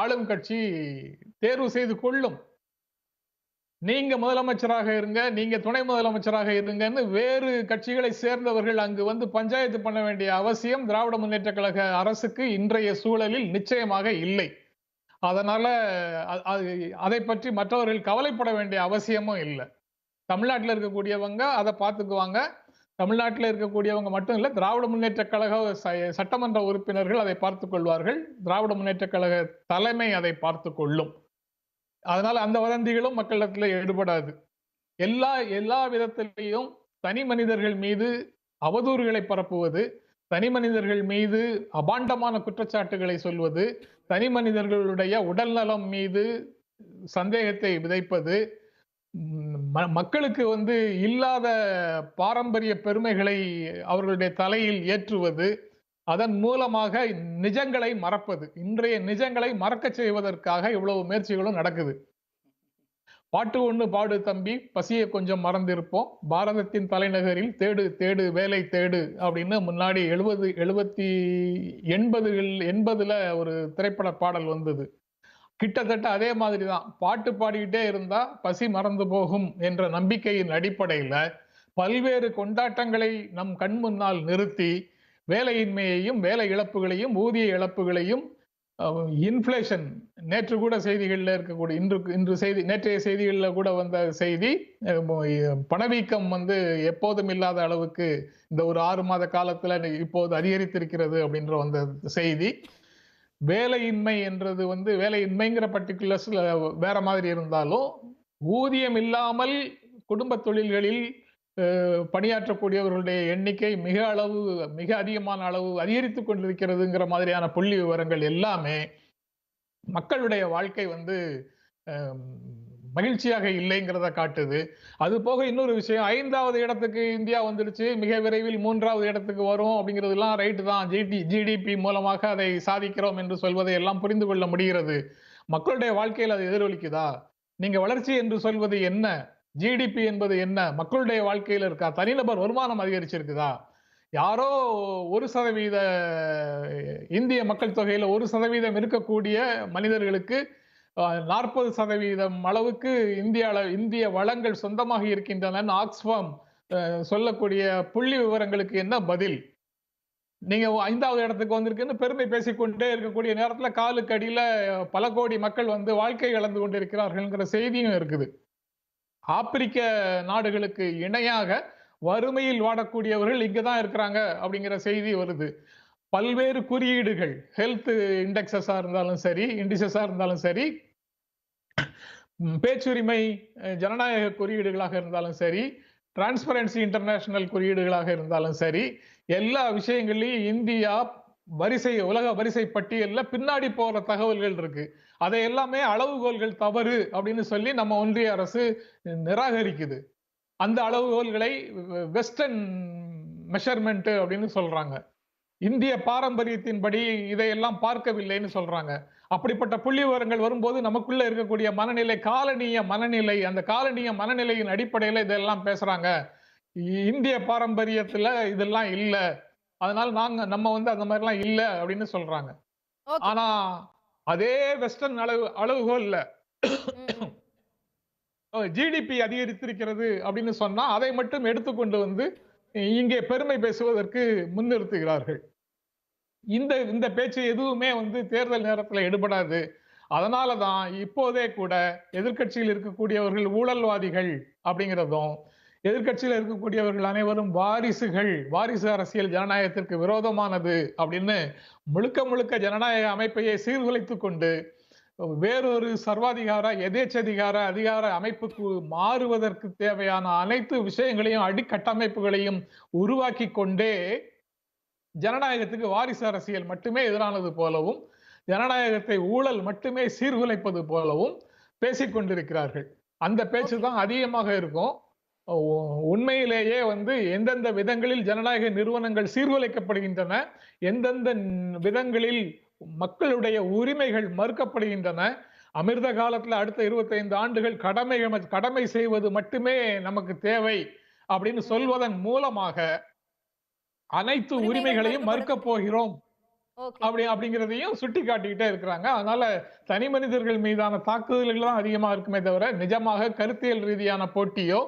Speaker 6: ஆளும் கட்சி தேர்வு செய்து கொள்ளும். நீங்க முதலமைச்சராக இருங்க, நீங்க துணை முதலமைச்சராக இருங்கன்னு வேறு கட்சிகளை சேர்ந்தவர்கள் அங்கு வந்து பஞ்சாயத்து பண்ண வேண்டிய அவசியம் திராவிட முன்னேற்ற கழக அரசுக்கு இன்றைய சூழலில் நிச்சயமாக இல்லை. அதனால அதை பற்றி மற்றவர்கள் கவலைப்பட வேண்டிய அவசியமும் இல்லை. தமிழ்நாட்டில் இருக்கக்கூடியவங்க அதை பார்த்துக்குவாங்க. தமிழ்நாட்டில் இருக்கக்கூடியவங்க மட்டும் இல்லை, திராவிட முன்னேற்ற கழக சட்டமன்ற உறுப்பினர்கள் அதை பார்த்துக் கொள்வார்கள். திராவிட முன்னேற்ற கழக தலைமை அதை பார்த்து கொள்ளும். அதனால அந்த வதந்திகளும் மக்களிடத்துல ஈடுபடாது. எல்லா விதத்திலையும் தனி மனிதர்கள் மீது அவதூறுகளை பரப்புவது, தனி மனிதர்கள் மீது அபாண்டமான குற்றச்சாட்டுகளை சொல்வது, தனி மனிதர்களுடைய உடல் நலம் மீது சந்தேகத்தை விதைப்பது, மக்களுக்கு வந்து இல்லாத பாரம்பரிய பெருமைகளை அவர்களுடைய தலையில் ஏற்றுவது, அதன் மூலமாக நிஜங்களை மறப்பது, இன்றைய நிஜங்களை மறக்க செய்வதற்காக இவ்வளவு முயற்சிகளும் நடக்குது. பாட்டு ஒண்ணு பாடு தம்பி, பசியை கொஞ்சம் மறந்திருப்போம், பாரதத்தின் தலைநகரில் தேடு தேடு வேலை தேடு அப்படின்னு முன்னாடி 80ல ஒரு திரைப்பட பாடல் வந்தது. கிட்டத்தட்ட அதே மாதிரி தான். பாட்டு பாடிக்கிட்டே இருந்தா பசி மறந்து போகும் என்ற நம்பிக்கையின் அடிப்படையில பல்வேறு கொண்டாட்டங்களை நம் கண் முன்னால் நிறுத்தி வேலையின்மையையும் வேலை இழப்புகளையும் ஊதிய இழப்புகளையும் இன்ஃப்ளேஷன், நேற்று கூட செய்திகளில் இருக்கக்கூடிய நேற்றைய செய்திகளில் கூட வந்த செய்தி, பணவீக்கம் எப்போதும் இல்லாத அளவுக்கு இந்த ஒரு 6 மாத காலத்துல இப்போது அதிகரித்திருக்கிறது அப்படின்ற வந்த செய்தி. வேலையின்மை என்றது வேலையின்மைங்கிற பர்டிகுலர்ஸ்ல வேற மாதிரி இருந்தாலும், ஊதியம் இல்லாமல் குடும்ப தொழில்களில் பணியாற்றக்கூடியவர்களுடைய எண்ணிக்கை மிக அதிகமான அளவு அதிகரித்து கொண்டிருக்கிறதுங்கிற மாதிரியான புள்ளி விவரங்கள் எல்லாமே மக்களுடைய வாழ்க்கை மகிழ்ச்சியாக இல்லைங்கிறத காட்டுது. அது போக இன்னொரு விஷயம், 5வது இடத்துக்கு இந்தியா வந்துடுச்சு, மிக விரைவில் 3வது இடத்துக்கு வரும் அப்படிங்கிறதுலாம் ரைட்டு தான். ஜிடிபி மூலமாக அதை சாதிக்கிறோம் என்று சொல்வதை எல்லாம் புரிந்து கொள்ள முடிகிறது. மக்களுடைய வாழ்க்கையில் அது எதிரொலிக்குதா? நீங்க வளர்ச்சி என்று சொல்வது என்ன? ஜிடிபி என்பது என்ன? மக்களுடைய வாழ்க்கையில் இருக்கா? தனிநபர் வருமானம் அதிகரிச்சிருக்குதா? யாரோ 1% இந்திய மக்கள் தொகையில 1% இருக்கக்கூடிய மனிதர்களுக்கு 40% அளவுக்கு இந்திய வளங்கள் சொந்தமாக இருக்கின்றன ஆக்ஸ்ஃபார்ம் சொல்லக்கூடிய புள்ளி விவரங்களுக்கு என்ன பதில்? நீங்க 5வது இடத்துக்கு வந்திருக்குன்னு பெருமை பேசிக்கொண்டே இருக்கக்கூடிய நேரத்துல காலுக்கு அடியில பல கோடி மக்கள் வாழ்க்கை இழந்து கொண்டிருக்கிறார்கள்ங்கிற செய்தியும் இருக்குது. ஆப்பிரிக்க நாடுகளுக்கு இணையாக வறுமையில் வாடக்கூடியவர்கள் இங்கதான் இருக்கிறாங்க அப்படிங்கிற செய்தி வருது. பல்வேறு குறியீடுகள், ஹெல்த் இண்டெக்ஸஸா இருந்தாலும் சரி, இண்டிசஸா இருந்தாலும் சரி, பேச்சுரிமை ஜனநாயக குறியீடுகளாக இருந்தாலும் சரி, டிரான்ஸ்பரன்சி இன்டர்நேஷனல் குறியீடுகளாக இருந்தாலும் சரி, எல்லா விஷயங்களையும் இந்தியா உலக வரிசை பட்டியல்ல பின்னாடி போற தகவல்கள் இருக்கு. அதை எல்லாமே அளவுகோல்கள் தவறு அப்படின்னு சொல்லி நம்ம ஒன்றிய அரசு நிராகரிக்குது. அந்த அளவுகோல்களை வெஸ்டர்ன் மெஷர்மெண்ட் அப்படின்னு சொல்றாங்க. இந்திய பாரம்பரியத்தின்படி இதையெல்லாம் பார்க்கவில்லைன்னு சொல்றாங்க. அப்படிப்பட்ட புள்ளி விவரங்கள் வரும்போது நமக்குள்ள இருக்கக்கூடிய மனநிலை, காலனிய மனநிலை, அந்த காலனிய மனநிலையின் அடிப்படையில இதெல்லாம் பேசுறாங்க. இந்திய பாரம்பரியத்துல இதெல்லாம் இல்ல, அதனால நம்ம அந்த மாதிரிலாம் இல்ல அப்படின்னு சொல்றாங்க. ஆனா அதே வெஸ்டர்ன் அளவுகோல்ல ஜிடிபி அதிகரித்திருக்கிறது அப்படின்னு சொன்னா அதை மட்டும் எடுத்துக்கொண்டு இங்கே பெருமை பேசுவதற்கு முன்னிறுத்துகிறார்கள். இந்த பேச்சு எதுவுமே தேர்தல் நேரத்தில் எடுபடாது. அதனாலதான் இப்போதே கூட எதிர்கட்சியில் இருக்கக்கூடியவர்கள் ஊழல்வாதிகள் அப்படிங்கிறதும், எதிர்கட்சியில் இருக்கக்கூடியவர்கள் அனைவரும் வாரிசு அரசியல் ஜனநாயகத்திற்கு விரோதமானது அப்படின்னு முழுக்க ஜனநாயக அமைப்பையே சீர்குலைத்து கொண்டு வேறொரு சர்வாதிகார எதேச்சதிகார அதிகார அமைப்புக்கு மாறுவதற்கு தேவையான அனைத்து விஷயங்களையும் அடிக்கட்டமைப்புகளையும் உருவாக்கி கொண்டே ஜனநாயகத்துக்கு வாரிசு அரசியல் மட்டுமே எதிரானது போலவும், ஜனநாயகத்தை ஊழல் மட்டுமே சீர்குலைப்பது போலவும் பேசிக்கொண்டிருக்கிறார்கள். அந்த பேச்சு தான் அதிகமாக இருக்கும். உண்மையிலேயே எந்தெந்த விதங்களில் ஜனநாயக நிறுவனங்கள் சீர்குலைக்கப்படுகின்றன, எந்தெந்த விதங்களில் மக்களுடைய உரிமைகள் மறுக்கப்படுகின்றன, அமிர்த காலத்துல அடுத்த 25 ஆண்டுகள் கடமை செய்வது மட்டுமே நமக்கு தேவை அப்படின்னு சொல்வதன் மூலமாக அனைத்து உரிமைகளையும் மறுக்க போகிறோம் அப்படிங்கிறதையும் சுட்டி காட்டிக்கிட்டே இருக்கிறாங்க. அதனால தனி மனிதர்கள் மீதான தாக்குதல்கள் தான் அதிகமா இருக்குமே தவிர நிஜமாக கருத்தியல் ரீதியான போட்டியோ,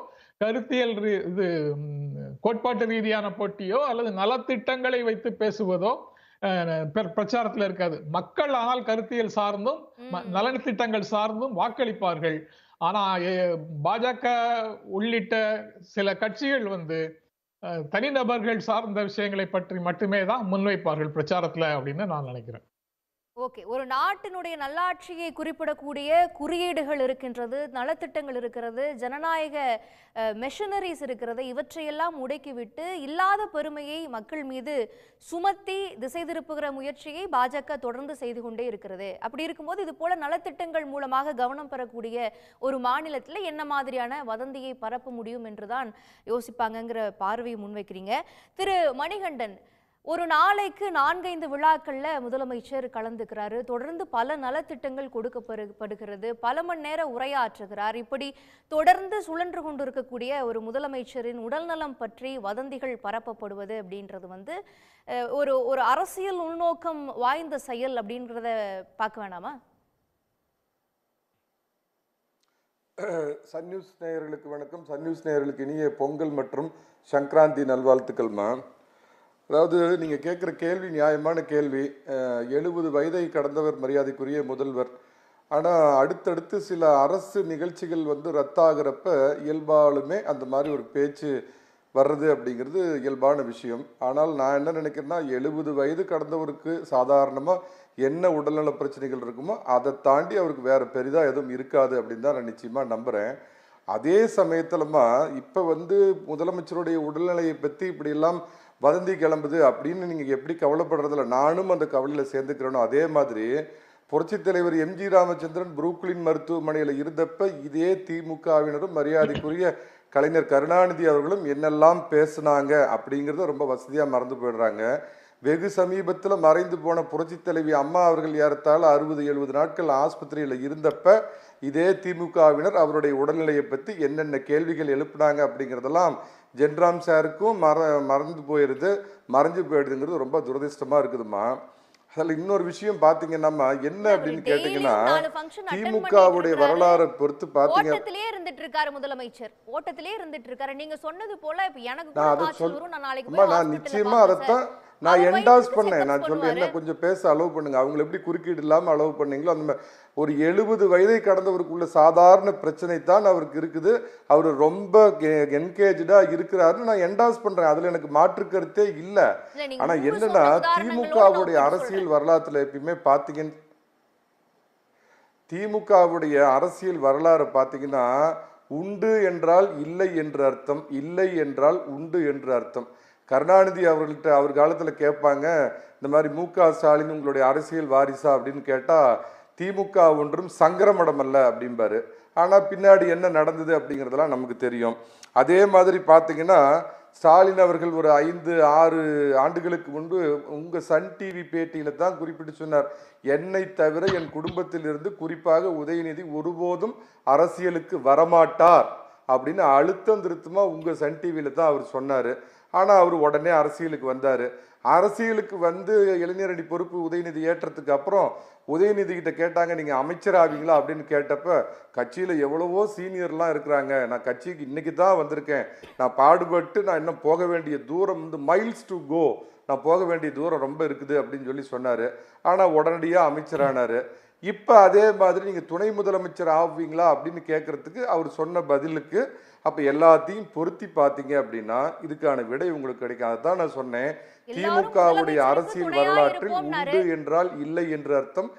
Speaker 6: கோட்பாட்டு ரீதியான போட்டியோ அல்லது நலத்திட்டங்களை வைத்து பேசுவதோ பிரச்சாரத்துல இருக்காது. மக்கள் ஆனால் கருத்தியல் சார்ந்தும் நலத்திட்டங்கள் சார்ந்தும் வாக்களிப்பார்கள். ஆனா பாஜக உள்ளிட்ட சில கட்சிகள் தனிநபர்கள் சார்ந்த விஷயங்களை பற்றி மட்டுமே தான் முன்வைப்பார்கள் பிரச்சாரத்துல அப்படின்னு நான் நினைக்கிறேன்.
Speaker 3: ஓகே, ஒரு நாட்டினுடைய நல்லாட்சியை குறிப்பிடக்கூடிய குறியீடுகள் இருக்கின்றது, நலத்திட்டங்கள் இருக்கிறது, ஜனநாயக மெஷினரிஸ் இருக்கிறது. இவற்றையெல்லாம் முடக்கிவிட்டு இல்லாத பெருமையை மக்கள் மீது சுமத்தி திசை திருப்புகிற முயற்சியை பாஜக தொடர்ந்து செய்து கொண்டே இருக்கிறது. அப்படி இருக்கும்போது இது போல நலத்திட்டங்கள் மூலமாக கவனம் பெறக்கூடிய ஒரு மாநிலத்தில் என்ன மாதிரியான வதந்தியை பரப்ப முடியும் என்றுதான் யோசிப்பாங்கங்கிற பார்வையை முன்வைக்கிறீங்க. திரு மணிகண்டன், ஒரு நாளைக்கு 4-5 விழாக்கள்ல முதலமைச்சர் கலந்துக்கிறாரு. தொடர்ந்து பல நலத்திட்டங்கள் கொடுக்கப்படுகிறது. பல மணி நேர உரையாற்றுகிறார். இப்படி தொடர்ந்து சுழன்று கொண்டிருக்கக்கூடிய ஒரு முதலமைச்சரின் உடல்நலம் பற்றி வதந்திகள் பரப்பப்படுவது அப்படின்றது வந்து ஒரு ஒரு அரசியல் உள்நோக்கம் வாய்ந்த செயல் அப்படின்றத பார்க்க வேணாமா?
Speaker 7: சன் நியூஸ் நேயர்களுக்கு வணக்கம். சன் நியூஸ் நேயர்களுக்கு இனிய பொங்கல் மற்றும் சங்கராந்தி நல்வாழ்த்துக்கள்மா. அதாவது நீங்கள் கேட்குற கேள்வி நியாயமான கேள்வி. 70 வயதை கடந்தவர் மரியாதைக்குரிய முதல்வர். ஆனால் அடுத்தடுத்து சில அரசு நிகழ்ச்சிகள் வந்து ரத்தாகிறப்ப இயல்பாலுமே அந்த மாதிரி ஒரு பேச்சு வர்றது அப்படிங்கிறது இயல்பான விஷயம். ஆனால் நான் என்ன நினைக்கிறேன்னா, 70 வயது கடந்தவருக்கு சாதாரணமாக என்ன உடல்நல பிரச்சனைகள் இருக்குமோ அதை தாண்டி அவருக்கு வேறு பெரிதாக எதுவும் இருக்காது அப்படின்னு தான் நான் நிச்சயமாக நம்புகிறேன். அதே சமயத்தில்மா இப்போ வந்து முதலமைச்சருடைய உடல்நிலையை பற்றி இப்படியெல்லாம் வதந்தி கிளம்புது அப்படின்னு நீங்கள் எப்படி கவலைப்படுறதில்ல, நானும் அந்த கவலையில் சேர்ந்துக்கிறேனோ அதே மாதிரி புரட்சித் தலைவர் எம்ஜி ராமச்சந்திரன் புரூக்ளின் மருத்துவமனையில் இருந்தப்ப இதே திமுகவினரும் மரியாதைக்குரிய கலைஞர் கருணாநிதி அவர்களும் என்னெல்லாம் பேசுனாங்க அப்படிங்கிறத ரொம்ப வசதியாக மறந்து போயிடுறாங்க. வெகு சமீபத்தில் மறைந்து போன புரட்சி தலைவி அம்மா அவர்கள் ஏறத்தாழ 60-70 நாட்கள் ஆஸ்பத்திரியில் இருந்தப்ப இதே திமுகவினர் அவருடைய உடல்நிலையை பற்றி என்னென்ன கேள்விகள் எழுப்புனாங்க அப்படிங்கிறதெல்லாம் ஜென்ராம் சாருக்கும் மறைஞ்சு போயிடுதுங்கிறது ரொம்ப துரதிர்ஷ்டமாக இருக்குதுமா. அதில் இன்னொரு விஷயம் பார்த்தீங்கன்னா என்ன அப்படின்னு கேட்டீங்கன்னா, திமுகவுடைய வரலாறை பொறுத்து பார்த்தீங்க
Speaker 3: ஓட்டத்திலே இருந்துட்டு இருக்காரு முதலமைச்சர், ஓட்டத்திலே இருந்துட்டு இருக்காரு. நீங்க சொன்னது போல இப்ப எனக்கு
Speaker 7: நான் நிச்சயமா அதைத்தான் நான் என்டாஸ் பண்ணேன். நான் சொல்றேன் என்ன கொஞ்சம் பேச அலோவ் பண்ணுங்க, அவங்களை எப்படி குறுக்கீடு இல்லாமல் அலோவ் பண்ணீங்களோ அந்த மாதிரி ஒரு 70 வயதை கடந்தவருக்குள்ள சாதாரண பிரச்சனை தான் அவருக்கு இருக்குது. அவர் ரொம்ப என்கேஜா இருக்கிறாருன்னு நான் என்டாஸ் பண்றேன். அதுல எனக்கு மாற்று கருத்தே இல்லை. ஆனா என்னன்னா, திமுகவுடைய அரசியல் வரலாற்றுல எப்பயுமே பாத்தீங்கன்னு திமுகவுடைய அரசியல் வரலாறு பார்த்தீங்கன்னா, உண்டு என்றால் இல்லை என்று அர்த்தம், இல்லை என்றால் உண்டு என்று அர்த்தம். கருணாநிதி அவர்கள்ட்ட அவர் காலத்தில் கேட்பாங்க, இந்த மாதிரி மு.க. ஸ்டாலின் உங்களுடைய அரசியல் வாரிசா அப்படின்னு கேட்டால், திமுக ஒன்றும் சங்கரமடம் அல்ல அப்படிம்பாரு. ஆனால் பின்னாடி என்ன நடந்தது அப்படிங்கிறதெல்லாம் நமக்கு தெரியும். அதே மாதிரி பார்த்தீங்கன்னா, ஸ்டாலின் அவர்கள் ஒரு 5-6 ஆண்டுகளுக்கு முன்பு உங்கள் சன் டிவி பேட்டியில் தான் குறிப்பிட்டு சொன்னார், என்னை தவிர என் குடும்பத்தில் இருந்து குறிப்பாக உதயநிதி ஒருபோதும் அரசியலுக்கு வரமாட்டார் அப்படின்னு அழுத்தம் திருத்தமாக உங்கள் சன் டிவியில் தான் அவர் சொன்னார். ஆனால் அவர் உடனே அரசியலுக்கு வந்தார். அரசியலுக்கு வந்து இளைஞரணி பொறுப்பு உதயநிதி ஏற்றத்துக்கு அப்புறம் உதயநிதி கிட்ட கேட்டாங்க, நீங்கள் அமைச்சராவீங்களா அப்படின்னு கேட்டப்ப, கட்சியில் எவ்வளவோ சீனியர்லாம் இருக்கிறாங்க, நான் கட்சிக்கு இன்னைக்கு தான் வந்திருக்கேன், நான் பாடுபட்டு நான் இன்னும் போக வேண்டிய தூரம் வந்து மைல்ஸ் டு கோ, நான் போக வேண்டிய தூரம் ரொம்ப இருக்குது அப்படின்னு சொல்லி சொன்னார். ஆனால் உடனடியாக அமைச்சரானார். இப்போ அதே மாதிரி நீங்கள் துணை முதலமைச்சர் ஆவீங்களா அப்படின்னு கேட்கறதுக்கு அவர் சொன்ன பதிலுக்கு அப்போ எல்லாத்தையும் பொருத்தி பார்த்தீங்க அப்படின்னா இதுக்கான விடை உங்களுக்கு கிடைக்கும். அதான் நான் சொன்னேன், திமுகவுடைய அரசியல் வரலாற்றில் உண்டு என்றால் இல்லை என்று அர்த்தம்.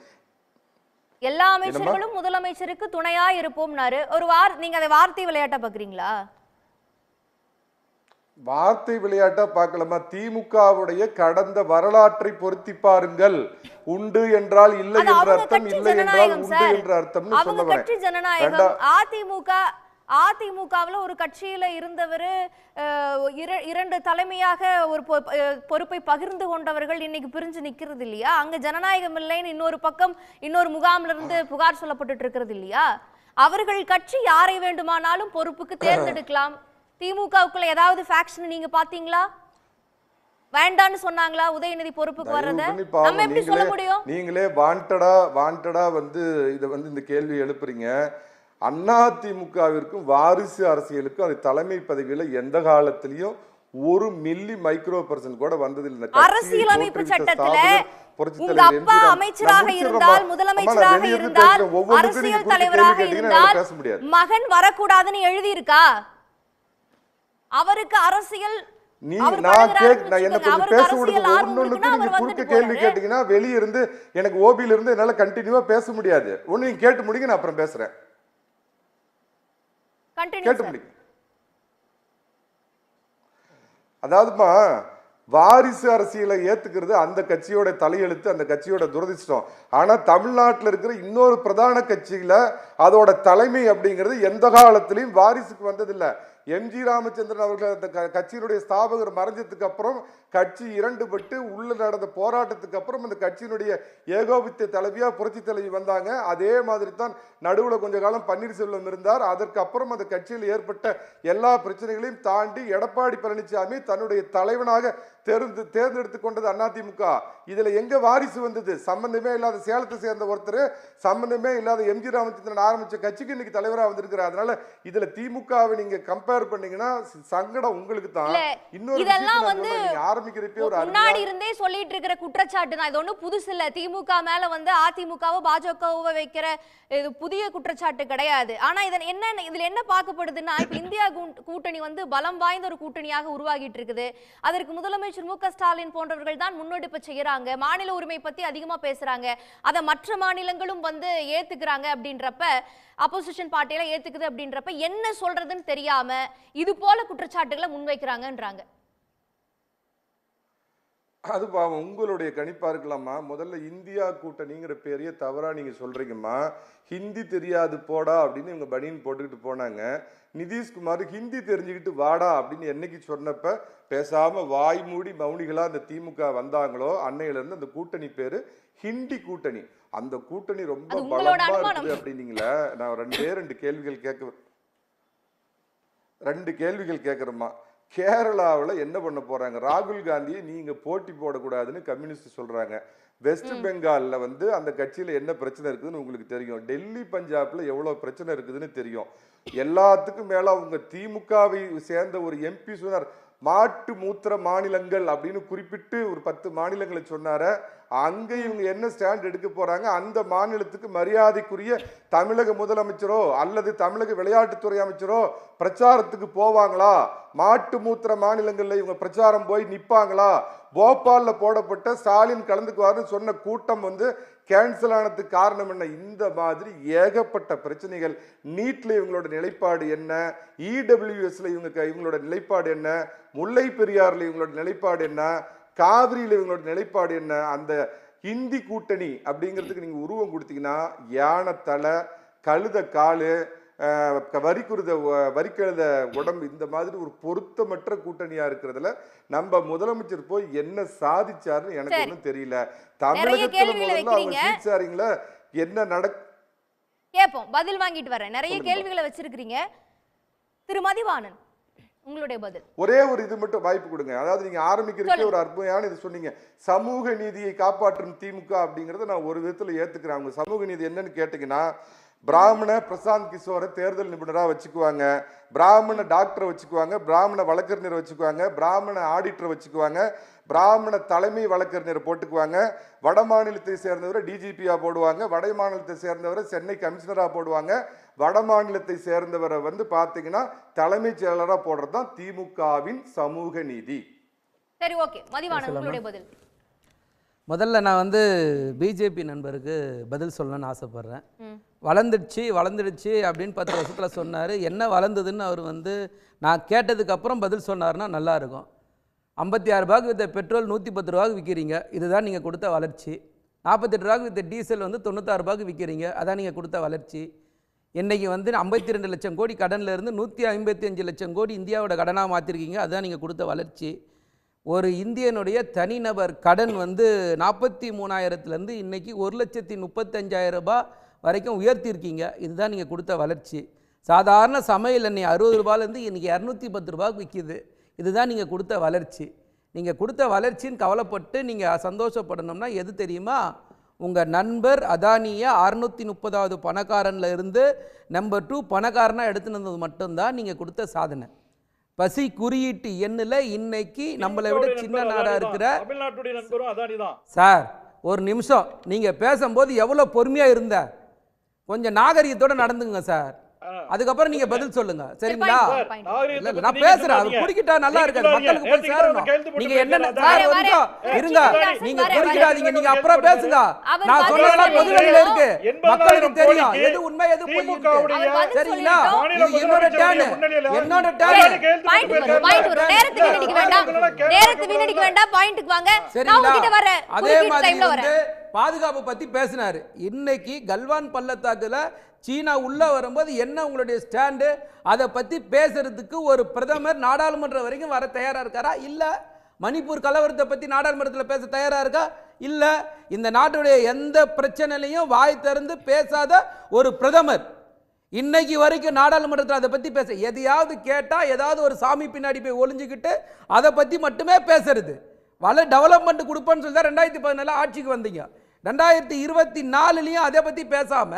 Speaker 3: எல்லா அமைச்சர்களும் முதலமைச்சருக்கு துணையா இருப்போம்னாரு. நீங்க அதை வார்த்தை விளையாட்டா பாக்குறீங்களா?
Speaker 7: வார்த்தை விளையாட்டா பார்க்கலாமா? திமுகவுடைய கடந்த வரலாற்றை பொருத்தி பாருங்கள். உண்டு என்றால் இல்லை என்ற அர்த்தம், இல்லை என்றால் உண்டு என்ற அர்த்தம் சொல்ல வரேன்.
Speaker 3: அதிமுகவில் ஒரு கட்சியில இருந்தவர் 2 தலைமையாக ஒரு பொறுப்பை பகிர்ந்து கொண்டவர்கள் இன்னைக்கு பிரிஞ்சு நிக்கிறது இல்லையா? அங்க ஜனநாயகம் இல்லைன்னு இன்னொரு பக்கம் இன்னொரு முகாம்ல இருந்து புகார் சொல்லப்பட்டு இருக்கிறது இல்லையா? அவர்கள் கட்சி யாரை வேண்டுமானாலும் பொறுப்புக்கு தேர்ந்தெடுக்கலாம். திமுகவுக்குள்ள ஏதாவது ஃபேக்ஷன் நீங்க பாத்தீங்களா? வேண்டான்னு சொன்னாங்களா உதயநிதி பொறுப்புக்கு வர்றத? நம்ம எப்படி சொல்ல முடியும்?
Speaker 7: நீங்களே வாண்டடா வந்து இத வந்து இந்த கேள்வி எழுப்புறீங்க. அதிமுகவிற்கும் வாரிசு அரசியலுக்கும் அது தலைமை பதவியில எந்த காலத்திலயும் 1 மில்லி மைக்ரோ% கூட வந்ததில்லை.
Speaker 3: அரசியலமைப்பு சட்டத்துல உங்க அப்பா அமைச்சராக இருந்தால், முதலமைச்சராக இருந்தால், அரசியல் தலைவராக இருந்தால் மகன் வரக்கூடாதுன்னு எழுதி இருக்கா? அவருக்கு அரசியல்
Speaker 7: கேள்வி கேட்டீங்கன்னா வெளியே இருந்து எனக்கு ஓபியில இருந்து என்னால கண்டினியூவா பேச முடியாது. ஒண்ணு நீங்க கேட்டு முடிங்க, நான் அப்புறம் பேசுறேன். கேட்டு முடிங்க. அதாவதுமா, வாரிசு அரசியலை ஏத்துக்கிறது அந்த கட்சியோட தலையெழுத்து, அந்த கட்சியோட துரதிர்ஷ்டம். ஆனா தமிழ்நாட்டில் இருக்கிற இன்னொரு பிரதான கட்சியில அதோட தலைமை அப்படிங்கிறது எந்த காலத்திலையும் வாரிசுக்கு வந்ததில்லை. எம்ஜி ராமச்சந்திரன் அவர்கள் அந்த கட்சியினுடைய ஸ்தாபகர் மறைஞ்சதுக்கு அப்புறம் கட்சி இரண்டுபட்டு உள்ள நடந்த போராட்டத்துக்கு அப்புறம் அந்த கட்சியினுடைய ஏகோபித்த தலைவியா புரட்சி தலைவி வந்தாங்க. அதே மாதிரி தான் நடுவில் கொஞ்ச காலம் பன்னீர்செல்வம் இருந்தார். அதற்கு அப்புறம் அந்த கட்சியில் ஏற்பட்ட எல்லா பிரச்சனைகளையும் தாண்டி எடப்பாடி பழனிசாமி தன்னுடைய தலைவனாக தேர்ந்தெடுத்து கொண்டது அதிமுக. இதுல எங்க வாரிசு வந்தது? சம்பந்தமே இல்லாத சேலத்தை சேர்ந்த ஒருத்தர், சம்பந்தமே இல்லாத எம்ஜி ராமச்சந்திரன் ஆரம்பிச்ச கட்சிக்கு இன்னைக்கு தலைவராக வந்திருக்கிறார். அதனால இதுல திமுகவை நீங்க கம்பேர் பண்ணீங்கன்னா சங்கடம் உங்களுக்கு தான். இன்னொரு
Speaker 3: முன்னாடி இருந்தே சொல்லிட்டு இருக்கிற குற்றச்சாட்டு தான், இது ஒன்றும் புதுசு இல்ல. திமுக மேல வந்து அதிமுகவை பாஜகவை வைக்கிற இது புதிய குற்றச்சாட்டு கிடையாது. ஆனா இதுல என்ன பார்க்கப்படுதுன்னா, இப்ப இந்தியா கூட்டணி வந்து பலம் வாய்ந்த ஒரு கூட்டணியாக உருவாகிட்டு இருக்குது. அதற்கு முதலமைச்சர் மு.க. ஸ்டாலின் போன்றவர்கள் தான் முன்னெடுப்பு செய்யறாங்க. மாநில உரிமை பத்தி அதிகமா பேசுறாங்க. அதை மற்ற மாநிலங்களும் வந்து ஏத்துக்கிறாங்க. அப்படின்றப்ப அப்போசிஷன் பார்ட்டியில ஏத்துக்குது அப்படின்றப்ப என்ன சொல்றதுன்னு தெரியாம இது போல குற்றச்சாட்டுகளை முன்வைக்கிறாங்கன்றாங்க.
Speaker 7: அது உங்களுடைய கணிப்பா இருக்கலாமா? முதல்ல இந்தியா கூட்டணிங்கிற பேரையே தவறா நீங்க சொல்றீங்கம்மா. ஹிந்தி தெரியாது போடா அப்படின்னு இவங்க பனியன் போட்டுக்கிட்டு போனாங்க. நிதிஷ்குமார் ஹிந்தி தெரிஞ்சுக்கிட்டு வாடா அப்படின்னு என்னைக்கு சொன்னப்ப பேசாம வாய் மூடி மௌனிகளா அந்த திமுக வந்தாங்களோ அன்னையில இருந்து அந்த கூட்டணி பேரு ஹிந்தி கூட்டணி. அந்த கூட்டணி ரொம்ப பலமா இருக்குது அப்படின்னீங்களே. நான் ரெண்டு கேள்விகள் கேட்கிறேம்மா. கேரளாவில் என்ன பண்ண போறாங்க? ராகுல் காந்தியை நீங்க போட்டி போடக்கூடாதுன்னு கம்யூனிஸ்ட் சொல்றாங்க. வெஸ்ட் பெங்கால்ல வந்து அந்த கட்சியில என்ன பிரச்சனை இருக்குதுன்னு உங்களுக்கு தெரியும். டெல்லி பஞ்சாப்ல எவ்வளவு பிரச்சனை இருக்குதுன்னு தெரியும். எல்லாத்துக்கும் மேல அவங்க திமுகவை சேர்ந்த ஒரு எம்பி சொன்னார், மாட்டு மூத்திர மாநிலங்கள் அப்படின்னு குறிப்பிட்டு ஒரு 10 மாநிலங்களை சொன்னார. அங்க இவங்க என்ன ஸ்டாண்ட் எடுக்க போறாங்க? அந்த மாநிலத்துக்கு மரியாதைக்குரிய தமிழக முதலமைச்சரோ அல்லது தமிழக விளையாட்டுத்துறை அமைச்சரோ பிரச்சாரத்துக்கு போவாங்களா? மாட்டு மூத்திர மாநிலங்கள்ல இவங்க பிரச்சாரம் போய் நிப்பாங்களா? போபால்ல போடப்பட்ட ஸ்டாலின் கலந்துக்குவாருன்னு சொன்ன கூட்டம் வந்து கேன்சல் ஆனதுக்கு காரணம் என்ன? இந்த மாதிரி ஏகப்பட்ட பிரச்சனைகள். நீட்ல இவங்களோட நிலைப்பாடு என்ன? இடபிள்யூஎஸ்ல இவங்களோட நிலைப்பாடு என்ன? முல்லை பெரியாறுல இவங்களோட நிலைப்பாடு என்ன? காவிரியில இவங்களோட நிலைப்பாடு என்ன? அந்த ஹிந்தி கூட்டணி அப்படிங்கிறதுக்கு நீங்க உருவம் கொடுத்தீங்கன்னா யானை தலை, கழுத காலு, வரிக்கழுத உடம்பு, இந்த மாதிரி ஒரு பொருத்தமற்ற கூட்டணியா இருக்கிறதுல நம்ம முதலமைச்சர் போய் என்ன சாதிச்சாருன்னு எனக்கு ஒன்றும் தெரியல. தமிழகத்துல முதல்ல அவங்க சீட்சாரிங்களா என்ன
Speaker 3: கேட்போம், பதில் வாங்கிட்டு வரேன். நிறைய கேள்விகளை வச்சிருக்கீங்க. திரு மதிவாணன், உங்களுடைய பதில்.
Speaker 7: ஒரே ஒரு இது மட்டும் வாய்ப்பு கொடுங்க. அதாவது நீங்க ஆரம்பிக்கிறதுக்கு ஒரு அற்புதமான இது சொன்னீங்க, சமூக நீதியை காப்பாற்றும் திமுக அப்படிங்கறத நான் ஒரு விதத்துல ஏத்துக்கிறேன். அவங்க சமூக நீதி என்னன்னு கேட்டீங்கன்னா, பிராமண பிரசாந்த் கிஷோரை தேர்தல் நிபுணராக வச்சுக்குவாங்க, பிராமண டாக்டரை வச்சுக்குவாங்க, பிராமண வழக்கறிஞரை வச்சுக்குவாங்க, பிராமண ஆடிட்டரை வச்சுக்குவாங்க, பிராமண தலைமை வழக்கறிஞரை போட்டுக்குவாங்க, வட மாநிலத்தை சேர்ந்தவரை டிஜிபியா போடுவாங்க, வட மாநிலத்தை சேர்ந்தவரை சென்னை கமிஷனரா போடுவாங்க, வட மாநிலத்தை சேர்ந்தவரை வந்து பாத்தீங்கன்னா தலைமைச் செயலராக போடுறது தான் திமுகவின் சமூக நீதி.
Speaker 3: சரி, ஓகே. மதிவாணன், உங்களுடைய பதில்.
Speaker 8: முதல்ல நான் வந்து பிஜேபி நண்பருக்கு பதில் சொல்லணும்னு ஆசைப்படுறேன். வளர்ந்துடுச்சு அப்படின்னு 10 வருஷத்தில் சொன்னார். என்ன வளர்ந்ததுன்னு அவர் வந்து நான் கேட்டதுக்கு அப்புறம் பதில் சொன்னார்னா நல்லாயிருக்கும். 56 ரூபாய்க்கு வித்த பெட்ரோல் 110 ரூபாய்க்கு விற்கிறீங்க, இதுதான் நீங்கள் கொடுத்த வளர்ச்சி. 48 ரூபாய்க்கு வித்த டீசல் வந்து 96 ரூபாய்க்கு விற்கிறீங்க, அதான் நீங்கள் கொடுத்த வளர்ச்சி. இன்றைக்கி வந்து 52 லட்சம் கோடி கடனில் இருந்து 155 லட்சம் கோடி இந்தியாவோட கடனாக மாற்றிருக்கீங்க, அதுதான் நீங்கள் கொடுத்த வளர்ச்சி. ஒரு இந்தியனுடைய தனிநபர் கடன் வந்து 43,000லேருந்து இன்றைக்கி 1,35,000 ரூபாய் வரைக்கும் உயர்த்தியிருக்கீங்க, இதுதான் நீங்கள் கொடுத்த வளர்ச்சி. சாதாரண சமையல் எண்ணெய் 60 ரூபாயிலேருந்து இன்றைக்கி 210 ரூபாய்க்கு விற்கிது, இதுதான் நீங்கள் கொடுத்த வளர்ச்சி. நீங்கள் கொடுத்த வளர்ச்சின்னு கவலைப்பட்டு நீங்கள் சந்தோஷப்படணும்னா எது தெரியுமா? உங்கள் நண்பர் அதானியை 630வது பணக்காரனில் இருந்து நம்பர் 2 பணக்காரனாக எடுத்துனது மட்டும்தான் நீங்கள் கொடுத்த சாதனை. பசி குறியீட்டு எண்ணில் இன்னைக்கு நம்மளை விட சின்ன நாடா இருக்கிற
Speaker 5: தமிழ்நாட்டுடைய நண்பரும் அதானிதான்.
Speaker 8: சார், ஒரு நிமிஷம், நீங்க பேசும்போது எவ்வளவு பொறுமையா இருந்த, கொஞ்சம் நாகரிகத்தோட நடந்துங்க சார். அதுக்கப்புறம் நீங்க பதில் சொல்லுங்க, சரிங்களா? நான் பேசுறேன், அது குறுக்கிட்டா நல்லா இருக்காது, மக்களுக்கு போய் சேரணும். நீங்க என்ன இருங்க, நீங்க குறுக்கிடாதீங்க, நீங்க அப்புறம் பேசுங்க. நான் சொன்னதெல்லாம் பொதுவெளியில இருக்கு, மக்களுக்கு தெரியும் எது உண்மை எது பொய் இருக்கு, சரிங்களா? இது என்னோட டர்ன். அதே மாதிரி வந்து பாதுகாப்பு பத்தி பேசினாரு. இன்னைக்கு கல்வான் பள்ளத்தாக்குல சீனா உள்ள வரும்போது என்ன உங்களுடைய ஸ்டாண்டு, அதை பத்தி பேசுறதுக்கு ஒரு பிரதமர் நாடாளுமன்றம் வரைக்கும் வர தயாரா இருக்காரா? இல்ல. மணிப்பூர் கலவரத்தை பத்தி நாடாளுமன்றத்தில் பேச தயாரா இருக்கா? இல்ல. இந்த நாட்டுடைய எந்த பிரச்சனையிலையும் வாய் திறந்து பேசாத ஒரு பிரதமர் இன்னைக்கு வரைக்கும் நாடாளுமன்றத்தில் அதை பத்தி பேச, எதையாவது கேட்டா ஏதாவது ஒரு சாமி பின்னாடி போய் ஒளிஞ்சுக்கிட்டு அதை பத்தி மட்டுமே பேசுறது. டெவலப்மெண்ட் கொடுப்பேன்னு சொல்லி தான் 2014 ஆட்சிக்கு வந்தீங்க. 2024 அதை பத்தி பேசாம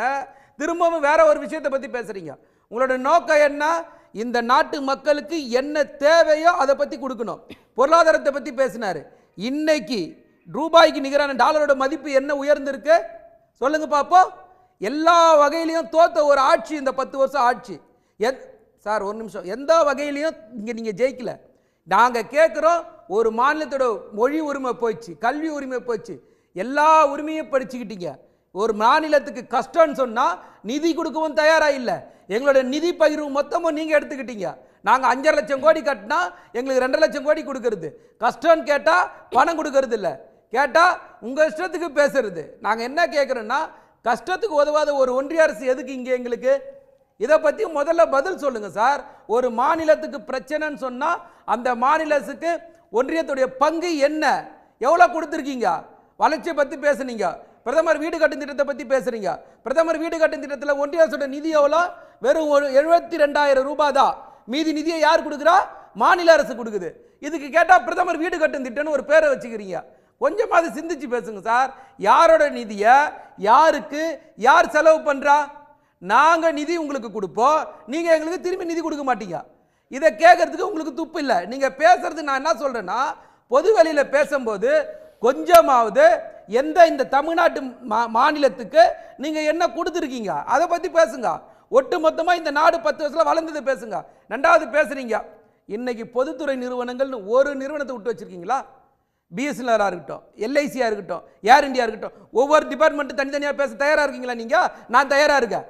Speaker 8: திரும்பவும் வேற ஒரு விஷயத்தை பத்தி பேசுறீங்க. உங்களோட நோக்கம் என்ன? இந்த நாட்டு மக்களுக்கு என்ன தேவையோ அதை பத்தி கொடுக்கணும். பொருளாதாரத்தை பத்தி பேசினாரு. இன்னைக்கு ரூபாய்க்கு நிகரான டாலரோட மதிப்பு என்ன உயர்ந்திருக்கு சொல்லுங்க பாப்போம். எல்லா வகையிலையும் தோத்த ஒரு ஆட்சி இந்த 10 வருஷம் ஆட்சி. சார் ஒரு நிமிஷம், எந்த வகையிலையும் இங்க நீங்க ஜெயிக்கல. நாங்க கேட்கிறோம், ஒரு மாநிலத்தோட மொழி உரிமை போயிடுச்சு, கல்வி உரிமை போயிடுச்சு, எல்லா உரிமையும் படிச்சுக்கிட்டீங்க. ஒரு மாநிலத்துக்கு கஷ்டம்னு சொன்னா நிதி கொடுக்கவும் தயாரா இல்லை. எங்களோட நிதி பகிர்வு மொத்தமும் நீங்க எடுத்துக்கிட்டீங்க. நாங்க 5.5 லட்சம் கோடி கட்டினா எங்களுக்கு 2.5 லட்சம் கோடி கொடுக்கறது. கஷ்டம்னு கேட்டா பணம் கொடுக்கறது இல்லை, கேட்டா உங்க இஷ்டத்துக்கு பேசுறது. நாங்க என்ன கேட்கிறோம்னா, கஷ்டத்துக்கு உதவாத ஒரு ஒன்றிய அரசு எதுக்கு இங்கே எங்களுக்கு? இதை பற்றி முதல்ல பதில் சொல்லுங்க சார். ஒரு மாநிலத்துக்கு பிரச்சனைன்னு சொன்னா அந்த மாநிலத்துக்கு ஒன்றியத்துடைய பங்கு என்ன, எவ்வளோ கொடுத்துருக்கீங்க? வளர்ச்சியை பற்றி பேசுனீங்க, பிரதமர் வீடு கட்டும் திட்டத்தை பற்றி பேசுறீங்க. பிரதமர் வீடு கட்டும் திட்டத்தில் ஒன்றிய அரசோட நிதி எவ்வளோ? வெறும் 72,000 ரூபாய் தான். மீதி நிதியை யார் கொடுக்குறா? மாநில அரசு கொடுக்குது. இதுக்கு கேட்டால் பிரதமர் வீடு கட்டும் திட்டம்னு ஒரு பேரை வச்சுக்கிறீங்க. கொஞ்சமாவது சிந்திச்சு பேசுங்க சார். யாரோட நிதியை யாருக்கு யார் செலவு பண்றா? நாங்க நிதி உங்களுக்கு கொடுப்போம், நீங்க எங்களுக்கு திரும்பி நிதி கொடுக்க மாட்டீங்க. இதை கேட்கறதுக்கு உங்களுக்கு துப்பு இல்லை. நீங்க பேசுறது, நான் என்ன சொல்றேன்னா, பொது வெளியில பேசும்போது கொஞ்சமாவது இந்த தமிழ்நாட்டு மாநிலத்துக்கு நீங்க என்ன கொடுத்துருக்கீங்க அதை பத்தி பேசுங்க. ஒட்டு மொத்தமா இந்த நாடு 10 வருஷத்துல வளர்ந்தது பேசுங்க. 2வது பேசுறீங்க, இன்னைக்கு பொதுத்துறை நிறுவனங்கள் ஒரு நிறுவனத்தை விட்டு வச்சிருக்கீங்களா? பிஎஸ்என்எல் இருக்கட்டும், எல்ஐசியா இருக்கட்டும், ஏர் இந்தியா இருக்கட்டும், ஒவ்வொரு டிபார்ட்மெண்ட் தனித்தனியா பேச தயாரா இருக்கீங்களா? நீங்க? நான் தயாரா இருக்கேன்.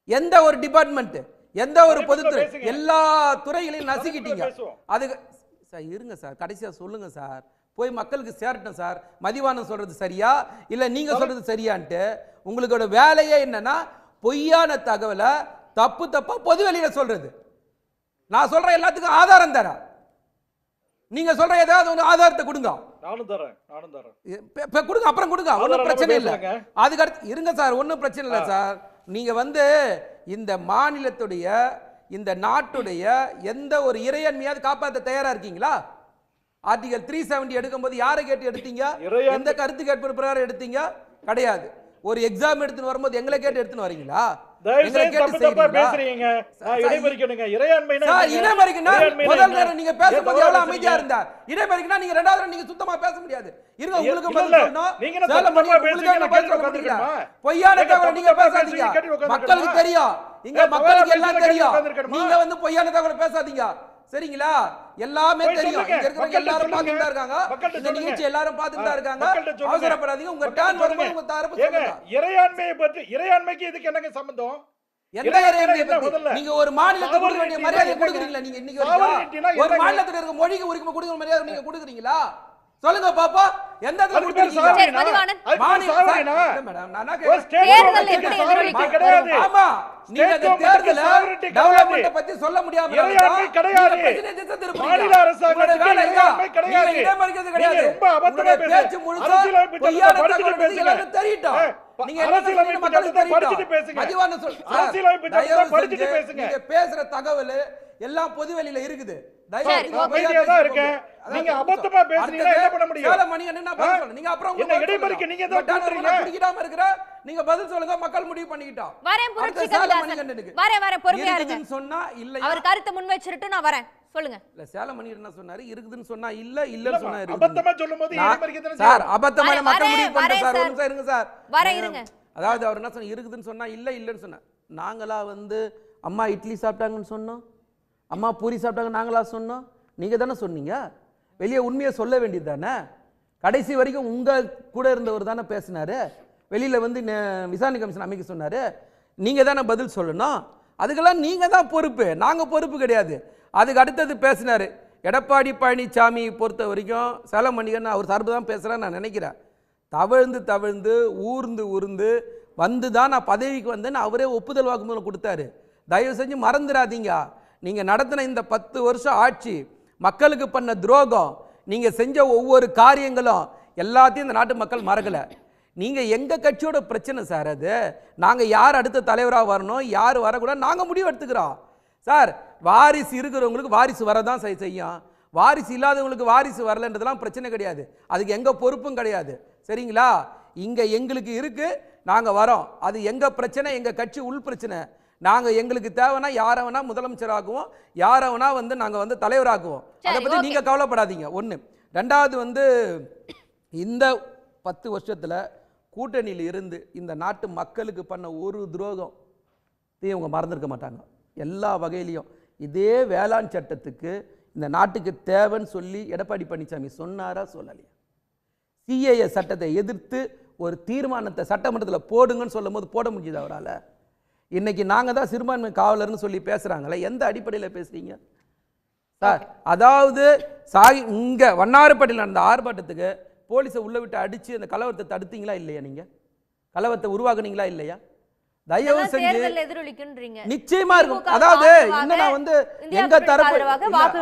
Speaker 8: எந்த ஒரு டிபார்ட்மெண்ட், எந்த ஒரு பொதுத்துறை, எல்லா துறைகளையும் நசுக்கிட்டீங்க. அதுக்கு சார் இருங்க சார், கடைசியா சொல்லுங்க சார், போய் மக்களுக்கு சேரட்டும் சார். மதிவானம் சொல்றது சரியா இல்ல நீங்க சொல்றது சரியான்ட்டு உங்களோட வேலையே என்னன்னா, பொய்யான தகவலை தப்பா பொது வெளியில சொல்றது. நான் சொல்ற எல்லாத்துக்கும் ஆதாரம் தரேன். நீங்க சொல்ற ஏதாவது ஒரு ஆதாரத்தை கொடுங்க.
Speaker 5: நானும் தரேன்.
Speaker 8: கொடுங்க, அப்புறம் கொடுங்க, ஒன்றும் பிரச்சனை இல்லை. அதுக்கு அடுத்து இருங்க சார், ஒன்றும் பிரச்சனை இல்லை சார். நீங்க இந்த மாநிலத்துடைய இந்த நாட்டுடைய எந்த ஒரு இறையாண்மையாவது காப்பாற்ற தயாரா இருக்கீங்களா? ஆர்டிகல் 370 எடுக்கும்போது யாரை கேட்டு எடுத்தீங்க? எந்த கருத்து கேட்பு பிரகாரம் எடுத்தீங்க? கிடையாது. ஒரு எக்ஸாம் எடுத்துன்னு வரும்போது எங்களை கேட்டு எடுத்துன்னு வரீங்களா? மக்களுக்கு தெரியும், இங்க மக்களுக்கு எல்லாம் தெரியும். நீங்க பொய்யான தகவலை பேசாதீங்க, சரிங்களா? எல்லாமே தெரியும். இங்க இருக்கிறவங்க எல்லாரும் பார்த்துட்டு தான் இருக்காங்க. இந்த நிகழ்ச்சி எல்லாரும் பார்த்துட்டு தான் இருக்காங்க. அவசரப்படாதீங்க. உங்க டர்ன் வரும்போது உங்க தரப்பு சொல்லுங்க.
Speaker 5: இறையாண்மையை பற்றி, இறையாண்மைக்கு இதுக்கு என்னங்க சம்பந்தம்?
Speaker 8: எந்த இறையாண்மையை பத்தி நீங்க ஒரு மாநிலத்துக்கு கொடுக்க வேண்டிய மரியாதை கொடுக்குறீங்களா? நீங்க இன்னைக்கு ஒரு மாநிலத்துல இருக்க மொழிக்கு உரிமை கொடுக்கிற மரியாதை நீங்க கொடுக்குறீங்களா? சொல்லுங்க பாப்பா, எந்த இடத்துல கொடுத்தீங்க? மேடம் நான் கிடையாது. ஆமா, நீங்க தேர்தல்ல டெவலப்மென்ட் பத்தி சொல்ல முடியாம
Speaker 5: மாநில அரசாங்கத்துக்கு இறையாண்மை கிடையாது.
Speaker 8: கிடையாது. ரொம்ப அபத்தமா பேச்சு முழுசா பொய்யான தகவல் பேசுறீங்க. தெரியும். நீங்க அரசியலமைப்பு சட்டத்தை படிச்சிட்டு பேசுங்க. அரசியலமைப்பு சட்டத்தை படிச்சிட்டு பேசுங்க. நீங்க பேசுற தகவல் எல்லாம் பொது வெளியில இருக்குது.
Speaker 5: நீங்க அபத்தமா பேசுறீங்க, என்ன பண்ண முடியும்?
Speaker 8: நீங்க அப்புறம் என்ன இடைமறிக்க நீங்க தான் பண்றீங்க? பிடிக்காம இருக்கற நீங்க பதில் சொல்லுங்க, மக்கள் முடிவு பண்ணிக்கிட்டோம்.
Speaker 3: வரேன் புரட்சி கமலஹாசன், வரேன் பொறுமையா இருங்க.
Speaker 8: சொன்னா இல்ல,
Speaker 3: அவர் கருத்து முன் வச்சிட்டு நான் வரேன். சொல்லுங்க.
Speaker 8: இல்ல சேலமணி என்ன சொன்னாரு? இருக்குதுன்னு சொன்னா இல்ல, இல்லன்னு சொன்னா இருக்கு.
Speaker 5: அபத்தமா சொல்லும்போது இடைமறிக்க தான
Speaker 8: சார். அபத்தமா மக்கள் முடிவு பண்ற சார். ஒரு நிமிஷம் இருங்க சார்.
Speaker 3: வரேன் இருங்க.
Speaker 8: அதாவது அவர் என்ன சொன்னா? இருக்குதுன்னு சொன்னா இல்ல, இல்லன்னு சொன்னா. நாங்களா அம்மா இட்லி சாப்பிட்டாங்கன்னு சொன்னோம், அம்மா பூரி சாப்பிட்டாங்க நாங்களா சொன்னோம்? நீங்க தானே சொன்னீங்க. வெளியே உண்மையை சொல்ல வேண்டியது தானே. கடைசி வரைக்கும் உங்க கூட இருந்தவர் தானே பேசினாரு. வெளியில விசாரணை கமிஷன் அமைக்க சொன்னாரு. நீங்க தானே பதில் சொல்லணும். அதுக்கெல்லாம் நீங்க தான் பொறுப்பு, நாங்க பொறுப்பு கிடையாது. அதுக்கு அடுத்தது பேசினாரு எடப்பாடி பழனிசாமி பொறுத்த வரைக்கும் சேலம் மணிகன் அவர் சார்பு தான் பேசுறேன்னு நான் நினைக்கிறேன். தவழ்ந்து ஊர்ந்து வந்து தான் நான் பதவிக்கு வந்தேன்னு அவரே ஒப்புதல் வாக்குமூலம் கொடுத்தாரு. தயவு செஞ்சு மறந்துடாதீங்க. நீங்கள் நடத்தின இந்த 10 வருஷம் ஆட்சி, மக்களுக்கு பண்ண துரோகம், நீங்கள் செஞ்ச ஒவ்வொரு காரியங்களும் எல்லாத்தையும் இந்த நாட்டு மக்கள் மறக்கலை. நீங்கள் எங்கள் கட்சியோட பிரச்சனை சார் அது. நாங்கள் யார் அடுத்த தலைவராக வரணும், யார் வரக்கூடாது நாங்கள் முடிவு எடுத்துக்கிறோம் சார். வாரிசு இருக்கிறவங்களுக்கு வாரிசு வரதான் செய்யும். வாரிசு இல்லாதவங்களுக்கு வாரிசு வரலன்றதுலாம் பிரச்சனை கிடையாது. அதுக்கு எங்கள் பொறுப்பும் கிடையாது. சரிங்களா? இங்கே எங்களுக்கு இருக்குது, நாங்கள் வரோம். அது எங்கள் பிரச்சனை, எங்கள் கட்சி உள் பிரச்சனை. நாங்கள் எங்களுக்கு தேவைன்னா யாரை வேணா முதலமைச்சராக்குவோம், யாரை வேணா நாங்கள் தலைவராக்குவோம். அதை பற்றி நீங்கள் கவலைப்படாதீங்க. ஒன்று. ரெண்டாவது இந்த 10 வருஷத்தில் கூட்டணியில் இருந்து இந்த நாட்டு மக்களுக்கு பண்ண ஒரு துரோகம் இவங்க மறந்துருக்க மாட்டாங்க. எல்லா வகையிலையும் இதே வேளாண் சட்டத்துக்கு இந்த நாட்டுக்கு தேவைன்னு சொல்லி எடப்பாடி பழனிசாமி சொன்னாரா சொல்லலையா? சிஏஏ சட்டத்தை எதிர்த்து ஒரு தீர்மானத்தை சட்டமன்றத்தில் போடுங்கன்னு சொல்லும் போது போட முடியுது அவரால்? இன்னைக்கு நாங்கள் தான் சிறுபான்மை காவலர்னு சொல்லி பேசுகிறாங்களே, எந்த அடிப்படையில் பேசுகிறீங்க சார்? அதாவது இங்கே வண்ணாரப்பேட்டையில் நடந்த ஆர்ப்பாட்டத்துக்கு போலீஸை உள்ள விட்டு அடித்து அந்த கலவரத்தை தடுத்தீங்களா இல்லையா? நீங்கள் கலவரத்தை உருவாக்குனீங்களா இல்லையா? தயவு செஞ்சு நிச்சயமா இருக்கும். அதாவது இன்னும் எங்க தரப்பு,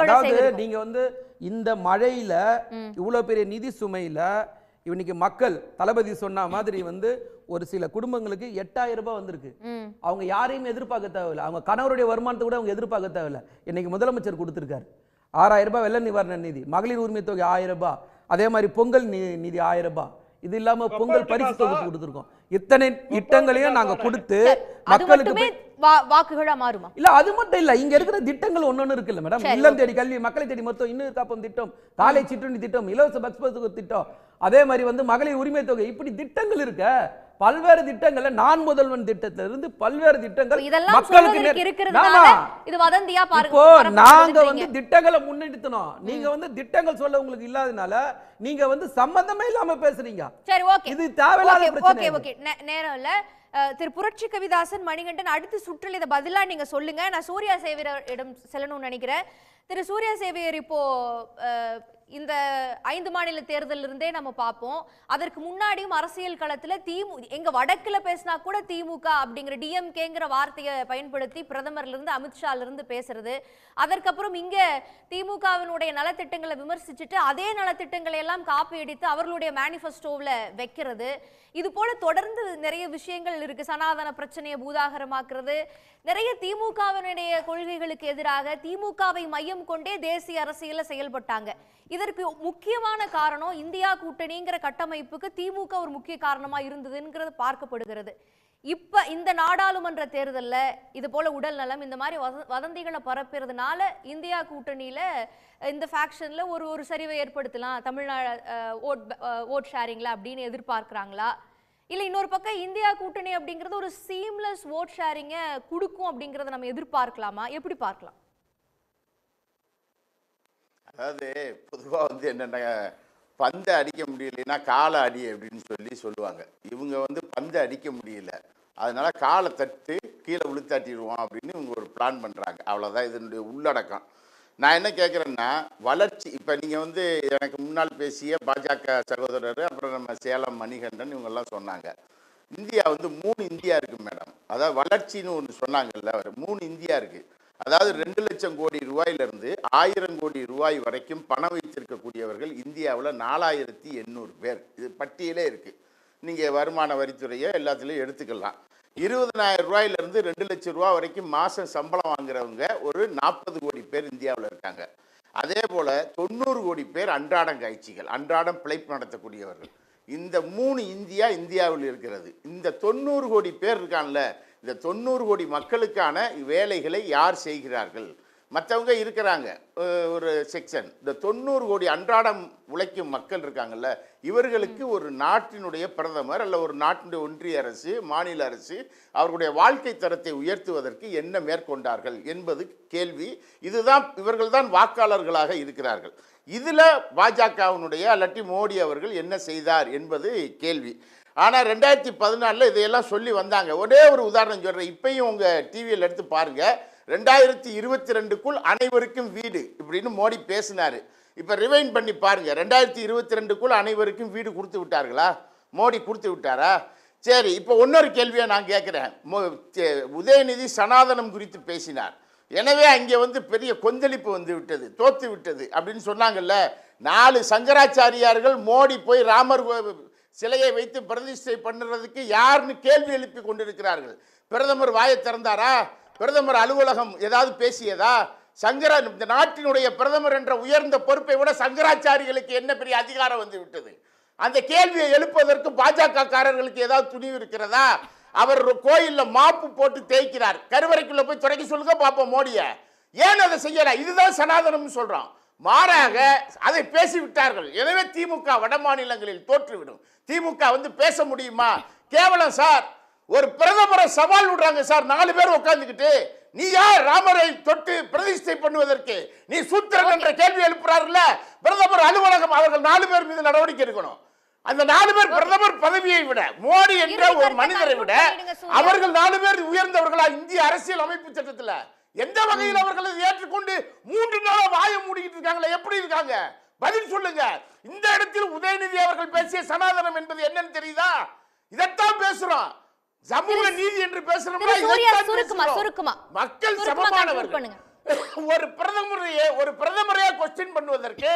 Speaker 8: அதாவது நீங்க இந்த மழையில இவ்வளவு பெரிய நிதி சுமையில இன்னைக்கு மக்கள் தளபதி சொன்ன மாதிரி ஒரு சில குடும்பங்களுக்கு 8000 ரூபாய் வந்திருக்கு. அவங்க யாரையும் எதிர்பார்க்க தேவையில்லை, அவங்க கணவருடைய வருமானத்தை கூட அவங்க எதிர்பார்க்க தேவையில்லை. இன்னைக்கு முதலமைச்சர் கொடுத்திருக்காரு 6000 ரூபாய் வெள்ள நிவாரண நிதி, மகளிர் உரிமை தொகை 1000 ரூபாய், அதே மாதிரி பொங்கல் நிதி 1000 ரூபாய். இது இல்லாம பொங்கல் பரிசு தொகுப்பு கொடுத்திருக்கோம். இத்தனை திட்டங்களையும் நாங்க கொடுத்து மக்களுக்கு
Speaker 3: வாக்குகளா மாறுமா?
Speaker 8: இல்ல அது மட்டும் இல்ல, இங்க இருக்கிற திட்டங்கள் ஒன்னொன்னு இருக்குல்ல மேடம். இல்லம் தேடி கல்வி, மக்களை தேடி மொத்தம், இன்னொரு காப்பம் திட்டம், காலை சிற்றுண்டி திட்டம், இலவச பஸ் பஸ் திட்டம், அதே மாதிரி மகளிர் உரிமை தொகை, இப்படி திட்டங்கள் இருக்க. பல்வேறு திட்டங்கள்ல நான் முதல்வன் திட்டத்திலிருந்து பல்வேறு திட்டங்கள் மக்களுக்கு
Speaker 3: இது வதந்தியா பாருங்க.
Speaker 8: இப்போ நாங்க திட்டங்களை முன்னெடுத்தோம், நீங்க திட்டங்கள் சொல்ல உங்களுக்கு இல்லாதனால நீங்க சம்பந்தமே இல்லாம பேசுறீங்க.
Speaker 3: சரி, ஓகே,
Speaker 8: இது தேவையில்லாத பிரச்சனை.
Speaker 3: ஓகே, நேரம் இல்ல. திரு புரட்சி கவிதாசன், மணிகண்டன், அடுத்த சுற்றில் இதை பதிலா நீங்க சொல்லுங்க. நான் சூர்யா சேவியரிடம் செல்லணும்னு நினைக்கிறேன். திரு சூர்யா சேவியர், இப்போ இந்த 5 மாநில தேர்தலில் இருந்தே நம்ம பார்ப்போம். அதற்கு முன்னாடியும் அரசியல் களத்துல எங்க வடக்குல பேசினா கூட திமுக அப்படிங்கிற டிஎம்கேங்கிற வார்த்தையை பயன்படுத்தி பிரதமர்ல இருந்து அமித்ஷால இருந்து பேசுறது, அதற்கப்புறம் இங்க திமுகவினுடைய நலத்திட்டங்களை விமர்சிச்சுட்டு அதே நலத்திட்டங்களை எல்லாம் காப்பி அடித்து அவர்களுடைய மேனிஃபெஸ்டோவில் வைக்கிறது, இது போல தொடர்ந்து நிறைய விஷயங்கள் இருக்கு. சனாதன பிரச்சனையை பூதாகரமாக்குறது, நிறைய திமுகவினுடைய கொள்கைகளுக்கு எதிராக திமுகவை மையம் கொண்டே தேசிய அரசியல செயல்பட்டாங்க. இதற்கு முக்கியமான காரணம் இந்தியா கூட்டணிங்கிற கட்டமைப்புக்கு திமுக ஒரு முக்கிய காரணமா இருந்ததுங்கிறது பார்க்கப்படுகிறது. இப்ப இந்த நாடாளுமன்ற தேர்தலில் இது போல உடல் நலம் இந்த மாதிரி வதந்திகளை பரப்புறதுனால இந்தியா கூட்டணியில இந்த ஃபேக்ஷன்ல ஒரு சரிவை ஏற்படுத்தலாம், தமிழ்நாடு ஓட் ஷேரிங்ல அப்படின்னு எதிர்பார்க்கிறாங்களா? இல்ல இன்னொரு பக்கம் இந்தியா கூட்டணி அப்படிங்கிறது ஒரு சீம்லெஸ் ஓட் ஷேரிங்கை கொடுக்கும் அப்படிங்கறத நம்ம எதிர்பார்க்கலாமா? எப்படி பார்க்கலாம்?
Speaker 4: அதாவது பொதுவா என்னென்ன, பந்தை அடிக்க முடியலைன்னா காலை அடி அப்படின்னு சொல்லுவாங்க. இவங்க பந்தை அடிக்க முடியல, அதனால காலை தட்டு கீழே விழுத்தாட்டிடுவோம் அப்படின்னு இவங்க ஒரு பிளான் பண்ணுறாங்க. அவ்வளோதான் இதனுடைய உள்ளடக்கம். நான் என்ன கேட்குறேன்னா, வளர்ச்சி, இப்போ நீங்கள் எனக்கு முன்னால் பேசிய பாஜக சகோதரர், அப்புறம் நம்ம சேலம் மணிகண்டன் இவங்கெல்லாம் சொன்னாங்க, இந்தியா 3 இந்தியா இருக்குது மேடம். அதாவது வளர்ச்சின்னு ஒன்று சொன்னாங்கல்ல, 3 இந்தியா இருக்குது. அதாவது 2 லட்சம் கோடி ரூபாயிலிருந்து 1000 கோடி ரூபாய் வரைக்கும் பணம் வைத்திருக்கக்கூடியவர்கள் இந்தியாவில் 4800 பேர். இது பட்டியலே இருக்குது. நீங்கள் வருமான வரித்துறையை எல்லாத்துலேயும் எடுத்துக்கலாம். 20,000 ரூபாயிலிருந்து 2 லட்சம் ரூபா வரைக்கும் மாதம் சம்பளம் வாங்குறவங்க ஒரு 40 கோடி பேர் இந்தியாவில் இருக்காங்க. அதே போல் 90 கோடி பேர் அன்றாடம் காய்ச்சிகள், அன்றாடம் பிழைப்பு நடத்தக்கூடியவர்கள். இந்த 3 இந்தியாவில் இருக்கிறது. இந்த 90 கோடி பேர் இருக்கான்ல, இந்த 90 கோடி மக்களுக்கான வேலைகளை யார் செய்கிறார்கள்? மற்றவங்க இருக்கிறாங்க ஒரு செக்ஷன். இந்த 90 கோடி அன்றாடம் உழைக்கும் மக்கள் இருக்காங்கல்ல, இவர்களுக்கு ஒரு நாட்டினுடைய பிரதமர் அல்ல ஒரு நாட்டினுடைய ஒன்றிய அரசு, மாநில அரசு அவர்களுடைய வாழ்க்கை தரத்தை உயர்த்துவதற்கு என்ன மேற்கொண்டார்கள் என்பது கேள்வி. இதுதான், இவர்கள் தான் வாக்காளர்களாக இருக்கிறார்கள். இதில் பாஜகவினுடைய அல்லாட்டி மோடி அவர்கள் என்ன செய்தார் என்பது கேள்வி. ஆனால் 2014 இதையெல்லாம் சொல்லி வந்தாங்க. ஒரே ஒரு உதாரணம் சொல்கிறேன், இப்பையும் உங்கள் டிவியில் எடுத்து பாருங்கள். 2022க்குள் அனைவருக்கும் வீடு இப்படின்னு மோடி பேசினார். இப்போ ரிவைண்ட் பண்ணி பாருங்கள், 2022க்குள் அனைவருக்கும் வீடு கொடுத்து விட்டார்களா? மோடி கொடுத்து விட்டாரா? சரி, இப்போ இன்னொரு கேள்வியை நான் கேட்குறேன். உதயநிதி சனாதனம் குறித்து பேசினார். எனவே அங்கே வந்து பெரிய கொந்தளிப்பு வந்து விட்டது, தோத்து விட்டது அப்படின்னு சொன்னாங்கல்ல. 4 சங்கராச்சாரியார்கள் மோடி போய் ராமர் சிலையை வைத்து பிரதிஷ்டை பண்ணுறதுக்கு யாருன்னு கேள்வி எழுப்பி கொண்டிருக்கிறார்கள். பிரதமர் வாயை திறந்தாரா? பிரதமர் அலுவலகம் ஏதாவது பேசியதா? இந்த நாட்டினுடைய பிரதமர் என்ற உயர்ந்த பொறுப்பை விட சங்கராச்சாரிகளுக்கு என்ன பெரிய அதிகாரம் வந்து விட்டது? அந்த கேள்வியை எழுப்பதற்கு பாஜக காரர்களுக்கு ஏதாவது துணிவு இருக்கிறதா? அவர் கோயில்ல மாப்பு போட்டு தேய்க்கிறார், கருவறைக்குள்ள போய் துடைக்க சொல்லுங்க பாப்போம் மோடிய. ஏன் அதை செய்யல? இதுதான் சனாதனம் சொல்றோம். மாறாக அதை பேசிவிட்டார்கள். எனவே திமுக வட மாநிலங்களில் தோற்றுவிடும். திமுக வந்து பேச முடியுமா? கேவலம் சார். ஒரு பிரதமரை சவால் விடுறாங்க சார், 4 பேர் உட்கார்ந்துக்கிட்டு. நீ யார் ராமரை தொட்டு பிரதிஷ்டை பண்ணுவதற்கு? நீ சூத்திரன் என்ற கேள்வி எழுப்புறாருல்ல. பிரதமர் அலுவலகம் அவர்கள் 4 பேர் மீது நடவடிக்கை எடுக்கணும். அந்த 4 பேர் பிரதமர் பதவியை விட, மோடி என்ற ஒரு மனிதரை விட அவர்கள் 4 பேர் உயர்ந்தவர்களா இந்திய அரசியல் அமைப்பு சட்டத்துல? எந்த வகையில் அவர்கள் ஏற்றுக்கொண்டு 3 நாளா வாயை மூடிக்கிட்டு இருக்காங்களே, எப்படி இருக்காங்க? பதில் சொல்லுங்க. இந்த இடத்தில் உதயநிதி அவர்கள் பேசிய சனாதனம் என்பது என்னன்னு தெரியுதா? இதைத்தான் பேசுறோம். சமூக நீதி என்று பேசுறோம். மக்கள் சமமானவர்கள். ஒரு பிரதமரையே கொஸ்டின் பண்ணுவதற்கு,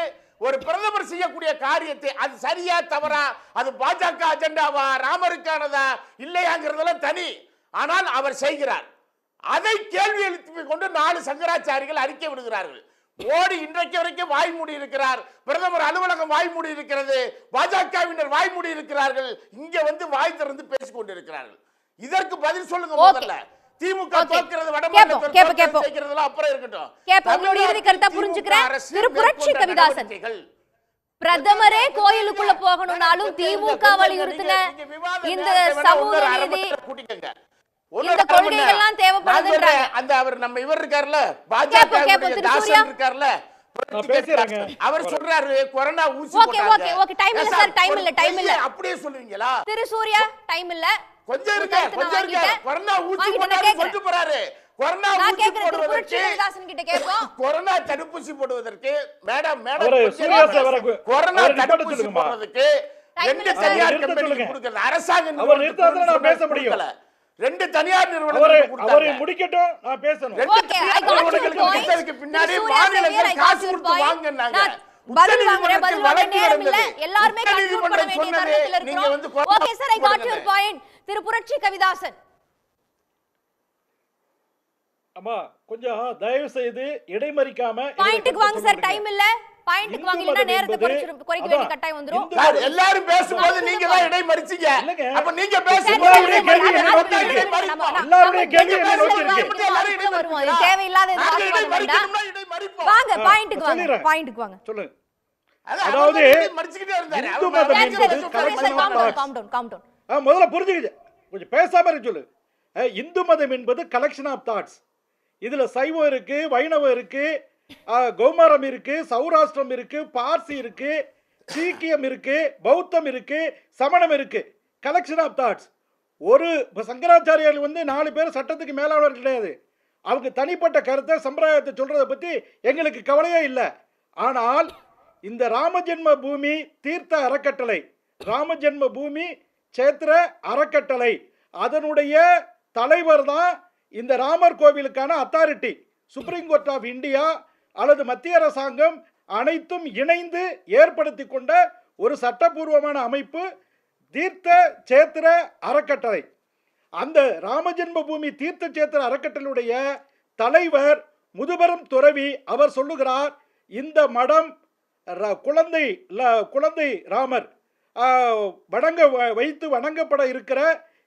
Speaker 4: ஒரு பிரதமர் செய்யக்கூடிய காரியத்தை அது சரியா தவறா, அது பாஜக அஜெண்டாவா ராமருக்கானதா இல்லையாங்கிறதெல்லாம் தனி. ஆனால் அவர் செய்கிறார். அதை கேள்வி எழுப்பி கொண்டு 4 சங்கராச்சாரிகள் அறிக்கை விடுகிறார்கள். மோடி இன்றைக்கு வரைக்கும் வாய் மூடி இருக்கிறார். பிரதமர் அலுவலகம் வாய் மூடி இருக்கிறது. பாஜகவினர் வாய் மூடி இருக்கிறார்கள். இங்க வந்து வாய் திறந்து பேசிக் கொண்டிருக்கிறார்கள். இதற்கு பதில் சொல்லுங்க. முதல்ல திமுக தோற்கிறது, வடமாநிலத்தில் அப்புறம் இருக்கட்டும்.
Speaker 3: புரட்சி கவிதாசன், பிரதமரே கோயிலுக்குள்ள போகணும்னாலும் திமுக வலியுறுத்தின இந்த சமூக நீதி, இந்த கொள்கைகள் எல்லாம் தேவைப்படுதுன்றாங்க.
Speaker 4: அந்த அவர் நம்ம இவர் இருக்கார்ல, பாஜக தாசன் இருக்கார்ல, அவர் சொல்றாரு கொரோனா ஊசி போட்டாங்க.
Speaker 3: ஓகே டைம் இல்ல சார், டைம் இல்ல.
Speaker 4: அப்படியே சொல்லுவீங்களா?
Speaker 3: திரு சூர்யா டைம் இல்ல.
Speaker 4: கொஞ்சம் இருக்க. கொரோனா ஊசி போட்டாரு சொல்லிட்டு போறாரு. கொரோனா ஊசி போடுவதற்கு, கொரோனா தடுப்பூசி போடுவதற்கு மேடம் கொரோனா தடுப்பூசி போடுறதுக்கு 2 தனியார் கம்பெனிக்கு கொடுக்கிறது அரசாங்கம்.
Speaker 5: அவர் நிறுத்தாத நான் பேச முடியும்.
Speaker 4: 2 தனியார் நிறுவனங்களுக்கு கொடுத்தாங்க.
Speaker 5: அவரை முடிக்கட்டும், நான் பேசணும்.
Speaker 4: 2 தனியார் நிறுவனங்களுக்கு கொடுத்ததுக்கு பின்னாடி மாநிலங்கள் காசு கொடுத்து வாங்குனாங்க.
Speaker 3: பதில் வாங்க நேரம் இல்ல. எல்லாரும் கன்க்ளூட் பண்ண வேண்டிய தருணத்துல இருக்கோம். Okay sir, I got your point. திரு புரட்சி கவிதாசன்,
Speaker 5: அம்மா கொஞ்சம் தயவு செய்து இடைமறிக்காம
Speaker 3: பாயிண்ட்க்கு வாங்க சார். டைம் இல்ல. பாயிண்ட்க்கு வாங்க, இல்லனா நேரத்தை குறைக்க வேண்டிய கட்டாயம் வந்துரும்.
Speaker 4: சார் எல்லாரும் பேசும்போது நீங்க தான் இடைமறிச்சீங்க. அப்ப நீங்க பேசும்போது
Speaker 5: எல்லாருடைய கேள்வி என்ன நோக்கி இருக்கு?
Speaker 3: தேவையில்லாத வாங்க பாயிண்ட்க்கு வாங்க. பாயிண்ட்க்கு வாங்க.
Speaker 5: சொல்லுங்க.
Speaker 4: அதாவது மறிச்சிட்டே இருந்தாரு.
Speaker 5: இந்து மதம் என்பது முதல்ல புரிஞ்சுக்கிட்டு கொஞ்சம் பேசாம இருக்க சொல்லு. இந்து மதம் என்பது கலெக்ஷன் ஆஃப் தாட்ஸ். இதுல சைவம் இருக்கு, வைணவம் இருக்கு, கௌமாரம் இருக்கு, சௌராஷ்டிரம் இருக்கு, பார்சி இருக்கு, சீக்கியம் இருக்கு, பௌத்தம் இருக்கு, சமணம் இருக்கு. Collection of thoughts. ஒரு சங்கராச்சாரியார் வந்து 4 பேர் சட்டத்துக்கு மேலாளர் கிடையாது. அவங்க தனிப்பட்ட கருத்தை சம்பிரதாயத்தை சொல்றதை பத்தி எங்களுக்கு கவலையே இல்லை. ஆனால் இந்த ராமஜென்ம பூமி தீர்த்த அறக்கட்டளை, ராமஜென்ம பூமி சேத்திர அறக்கட்டளை, அதனுடைய தலைவர் தான் இந்த ராமர் கோவிலுக்கான authority. Supreme Court of India அல்லது மத்திய அரசாங்கம் அனைத்தும் இணைந்து ஏற்படுத்தி கொண்ட ஒரு சட்டபூர்வமான அமைப்பு தீர்த்த சேத்திர அறக்கட்டளை. அந்த ராமஜென்ம பூமி தீர்த்த சேத்திர அறக்கட்டளையுடைய தலைவர் முதுபெரும் துறவி. அவர் சொல்லுகிறார், இந்த மடம் குழந்தை ராமர் வைத்து வணங்கப்பட இருக்கிற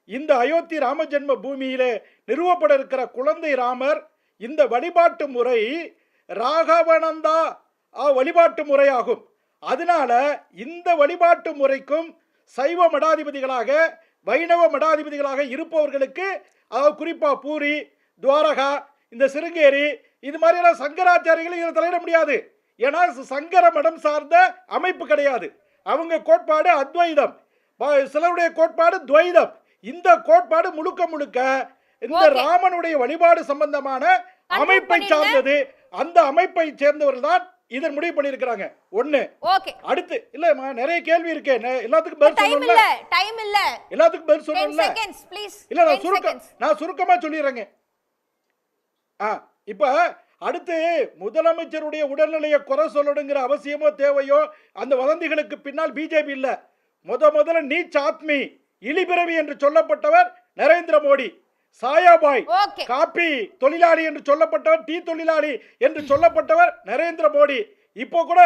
Speaker 5: இந்த அயோத்தி ராமஜென்ம பூமியிலே நிறுவப்பட இருக்கிற குழந்தை ராமர், இந்த வழிபாட்டு முறை ராகவனந்தா வழிபாட்டு முறையாகும். அதனால இந்த வழிபாட்டு முறைக்கும் சைவ மடாதிபதிகளாக வைணவ மடாதிபதிகளாக இருப்பவர்களுக்கு, அதாவது குறிப்பா பூரி, துவாரகா, இந்த சிருங்கேரி, இது மாதிரியான சங்கராச்சாரிகளை இதில் தலையிட முடியாது. ஏன்னா சங்கர மடம் சார்ந்த அமைப்பு கிடையாது. அவங்க கோட்பாடு அத்வைதம், சிலருடைய கோட்பாடு துவைதம். இந்த கோட்பாடு முழுக்க முழுக்க இந்த ராமனுடைய வழிபாடு சம்பந்தமான அமைப்பை சார்ந்தது. அந்த அமைப்பை சேர்ந்தவர்கள் தான் இதன் முடிவு பண்ணிருக்காங்க. ஒண்ணு.
Speaker 3: ஓகே.
Speaker 5: அடுத்து இல்லம்மா நிறைய கேள்வி இருக்கு. எல்லாத்துக்கும் பதில் சொல்லணும்ல.
Speaker 3: டைம் இல்ல.
Speaker 5: எல்லாத்துக்கும் பதில் சொல்லணும்ல.
Speaker 3: 10 seconds please.
Speaker 5: இல்ல நான் சுருக்கமா சொல்லிறேங்க. இப்ப அடுத்து முதலமைச்சருடைய உடல்நிலையை குறை சொல்லணுங்கிற அவசியமோ தேவையோ அந்த வதந்திகளுக்கு பின்னால் பிஜேபி இல்ல. முதல்ல நீச் ஆத்மி இழிபிறவி என்று சொல்லப்பட்டவர் நரேந்திர மோடி. சாயாபாய் காப்பி தொழிலாளி என்று சொல்லப்பட்டவர், டீ தொழிலாளி என்று சொல்லப்பட்டவர் நரேந்திர மோடி. இப்போ கூட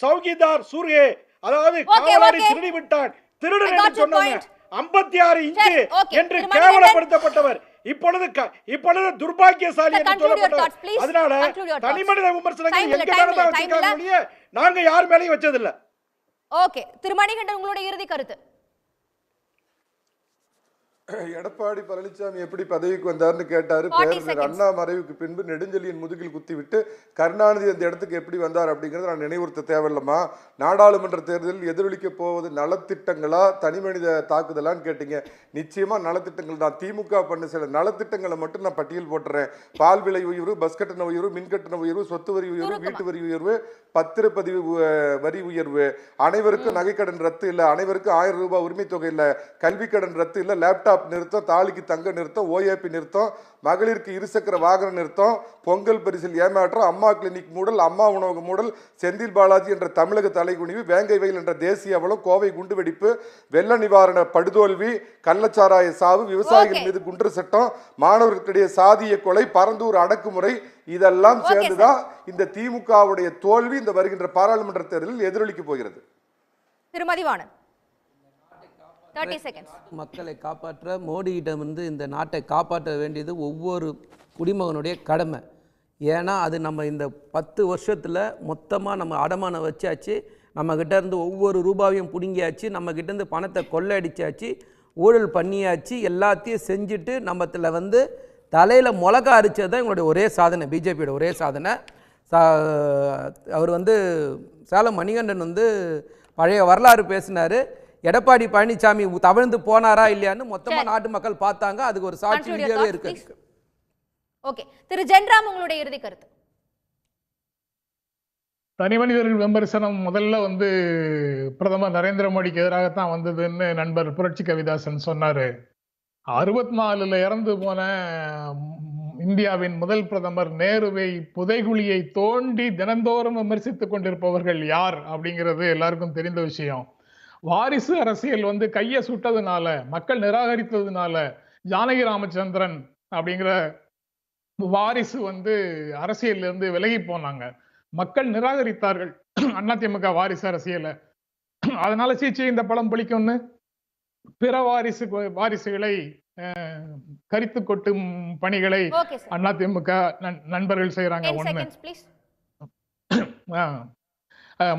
Speaker 5: சௌகிதார் சூர்யே, அதாவது காவலாளி திருடி விட்டான், திருடன் என்று சொன்னவங்க 56 இன்ச்சு என்று கேவலப்படுத்தப்பட்டவர் இப்பொழுது துர்பாக்கியசாலி என்று சொல்லப்பட்டவர். அதனால தனிமனித விமர்சனங்கள் எங்க மேலதான் வச்சிருக்காங்க, நாங்க யார் மேலேயும் வச்சதில்லை.
Speaker 3: ஓகே, திருமணிகண்டன் உங்களுடைய இறுதி கருத்து.
Speaker 7: எடப்பாடி பழனிசாமி எப்படி பதவிக்கு வந்தார்னு கேட்டாரு. பேரறிஞர் அண்ணா மறைவுக்கு பின்பு நெடுஞ்செழியன் முதுகில் குத்திவிட்டு கருணாநிதி அந்த இடத்துக்கு எப்படி வந்தார் அப்படிங்கறத நான் நினைவுறுத்த தேவையில்லமா. நாடாளுமன்ற தேர்தலில் எதிரொலிக்க போவது நலத்திட்டங்களா தனிமனித தாக்குதலான்னு கேட்டீங்க. நிச்சயமா நலத்திட்டங்கள் தான். திமுக பண்ண சில நலத்திட்டங்களை மட்டும் நான் பட்டியல் போட்டுறேன். பால் விலை உயர்வு, பஸ் கட்டண உயர்வு, மின் கட்டண உயர்வு, சொத்து வரி உயர்வு, வீட்டு வரி உயர்வு, பத்திரப்பதிவு வரி உயர்வு, அனைவருக்கும் நகைக்கடன் ரத்து இல்லை, அனைவருக்கும் 1000 ரூபாய் உரிமை தொகை இல்லை, கல்வி கடன் ரத்து இல்லை, லேப்டாப் நிறுத்தம், தாலிக்கு தங்க நிறுத்தம், ஓஏபி நிறுத்தம், மகளிருக்கு இருசக்கர வாகன நிறுத்தம், பொங்கல் பரிசில் ஏமாற்றம், அம்மா கிளினிக் மூடல், அம்மா உணவக மூடல், செந்தில் பாலாஜி என்ற தமிழக தலைகுனிவு, வேங்கை வயல் என்ற தேசிய அவலம், கோவை குண்டுவெடிப்பு, வெள்ள நிவாரண படுதோல்வி, கள்ளச்சாராய சாவு, விவசாயிகள் மீது குற்ற சட்டம், மாணவர்களுடைய சாதிய கொலை, பரந்தூர் அடக்குமுறை, இதெல்லாம் சேர்ந்துதான் இந்த திமுகவுடைய தோல்வி இந்த வருகின்ற பாராளுமன்ற தேர்தலில் எதிரொலிக்க போகிறது.
Speaker 3: திருமதிவாணன் 30 seconds.
Speaker 8: மக்களை காப்பாற்ற மோடியிடம் இந்த நாட்டை காப்பாற்ற வேண்டியது ஒவ்வொரு குடிமகனுடைய கடமை. ஏன்னா அது நம்ம இந்த 10 வருஷத்தில் மொத்தமாக நம்ம அடமானம் வச்சாச்சு, நம்மக்கிட்ட இருந்து ஒவ்வொரு ரூபாயும் பிடுங்கியாச்சு, நம்மக்கிட்டேருந்து பணத்தை கொள்ளையடிச்சாச்சு, ஊழல் பண்ணியாச்சு, எல்லாத்தையும் செஞ்சுட்டு நம்மத்தில் தலையில் மிளகா அரிச்சது தான் எங்களுடைய ஒரே சாதனை, பிஜேபியோட ஒரே சாதனை. அவர் சேலம் மணிகண்டன் பழைய வரலாறு பேசினார். எடப்பாடி பழனிசாமி தவழ்ந்து போனாரா இல்லையான்னு மொத்தமா நாட்டு மக்கள் பார்த்தாங்க. அதுக்கு ஒரு சாட்சி வீடியோவே இருக்கு.
Speaker 3: ஓகே, திரு ஜென்ராம் உங்களுடைய இறுதி கருத்து.
Speaker 6: தனி மனிதர்கள் விமர்சனம் முதல்ல பிரதமர் நரேந்திர மோடிக்கு எதிராகத்தான் வந்ததுன்னு நண்பர் புரட்சி கவிதாசன் சொன்னாரு. 64ல் இறந்து போன இந்தியாவின் முதல் பிரதமர் நேருவை புதைகுழியை தோண்டி தினந்தோறும் விமர்சித்துக் கொண்டிருப்பவர்கள் யார் அப்படிங்கிறது எல்லாருக்கும் தெரிந்த விஷயம். வாரிசு அரசியல் கையை சுட்டதுனால, மக்கள் நிராகரித்ததுனால ஜானகி ராமச்சந்திரன் அப்படிங்கிற வாரிசு அரசியல்ல இருந்து விலகி போனாங்க. மக்கள் நிராகரித்தார்கள் அதிமுக வாரிசு அரசியலை. அதனால சீச்சி இந்த பழம் பழிக்கும்னு பிற வாரிசுகளை கரித்து கொட்டும் பணிகளை அதிமுக நண்பர்கள் செய்யறாங்க.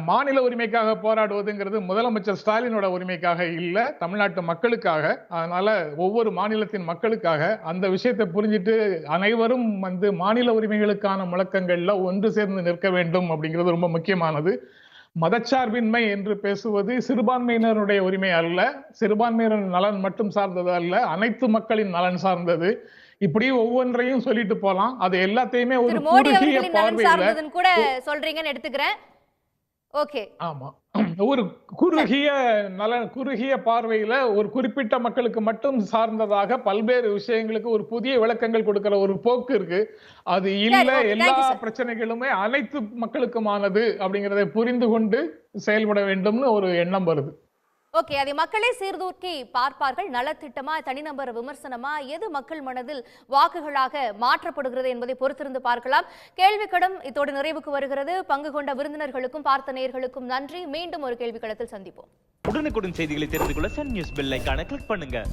Speaker 6: மாநில உரிமைக்காக போராடுவதுங்கிறது முதலமைச்சர் ஸ்டாலினோட உரிமைக்காக இல்ல, தமிழ்நாட்டு மக்களுக்காக. அதனால ஒவ்வொரு மாநிலத்தின் மக்களுக்காக அந்த விஷயத்தை புரிஞ்சுட்டு அனைவரும் மாநில உரிமைகளுக்கான முழக்கங்கள்ல ஒன்று சேர்ந்து நிற்க வேண்டும் அப்படிங்கிறது ரொம்ப முக்கியமானது. மதச்சார்பின்மை என்று பேசுவது சிறுபான்மையினருடைய உரிமை அல்ல, சிறுபான்மையினர் நலன் மட்டும் சார்ந்தது அல்ல, அனைத்து மக்களின் நலன் சார்ந்தது. இப்படி ஒவ்வொன்றையும் சொல்லிட்டு போலாம். அது எல்லாத்தையுமே ஒரு குறுகிய பார்வையில
Speaker 3: கூட சொல்றீங்கன்னு எடுத்துக்கிறேன். ஓகே,
Speaker 6: ஆமா, ஒரு குறுகிய பார்வையில ஒரு குறிப்பிட்ட மக்களுக்கு மட்டும் சார்ந்ததாக பல்வேறு விஷயங்களுக்கு ஒரு புதிய விளக்கங்கள் கொடுக்கிற ஒரு போக்கு இருக்கு. அது இல்ல, எல்லா பிரச்சனைகளுமே அனைத்து மக்களுக்குமானது அப்படிங்கறதை புரிந்து கொண்டு செயல்பட வேண்டும்னு ஒரு எண்ணம் வருது.
Speaker 3: ஓகே, அதை மக்களே சீர்தூக்கி பார்ப்பார்கள். நலத்திட்டமா, தனிநபர் விமர்சனமா, எது மக்கள் மனதில் வாக்குகளாக மாற்றப்படுகிறது என்பதை பொறுத்திருந்து பார்க்கலாம். கேள்விக்கடம் இதோடு நிறைவுக்கு வருகிறது. பங்கு கொண்ட விருந்தினர்களுக்கும் பார்த்த நேயர்களுக்கும் நன்றி. மீண்டும் ஒரு கேள்விக்களத்தில் சந்திப்போம்.
Speaker 9: உடனுக்குடன் செய்திகளை தெரிந்து கொள்ள சன் நியூஸ் பெல் ஐகானை கிளிக் பண்ணுங்க.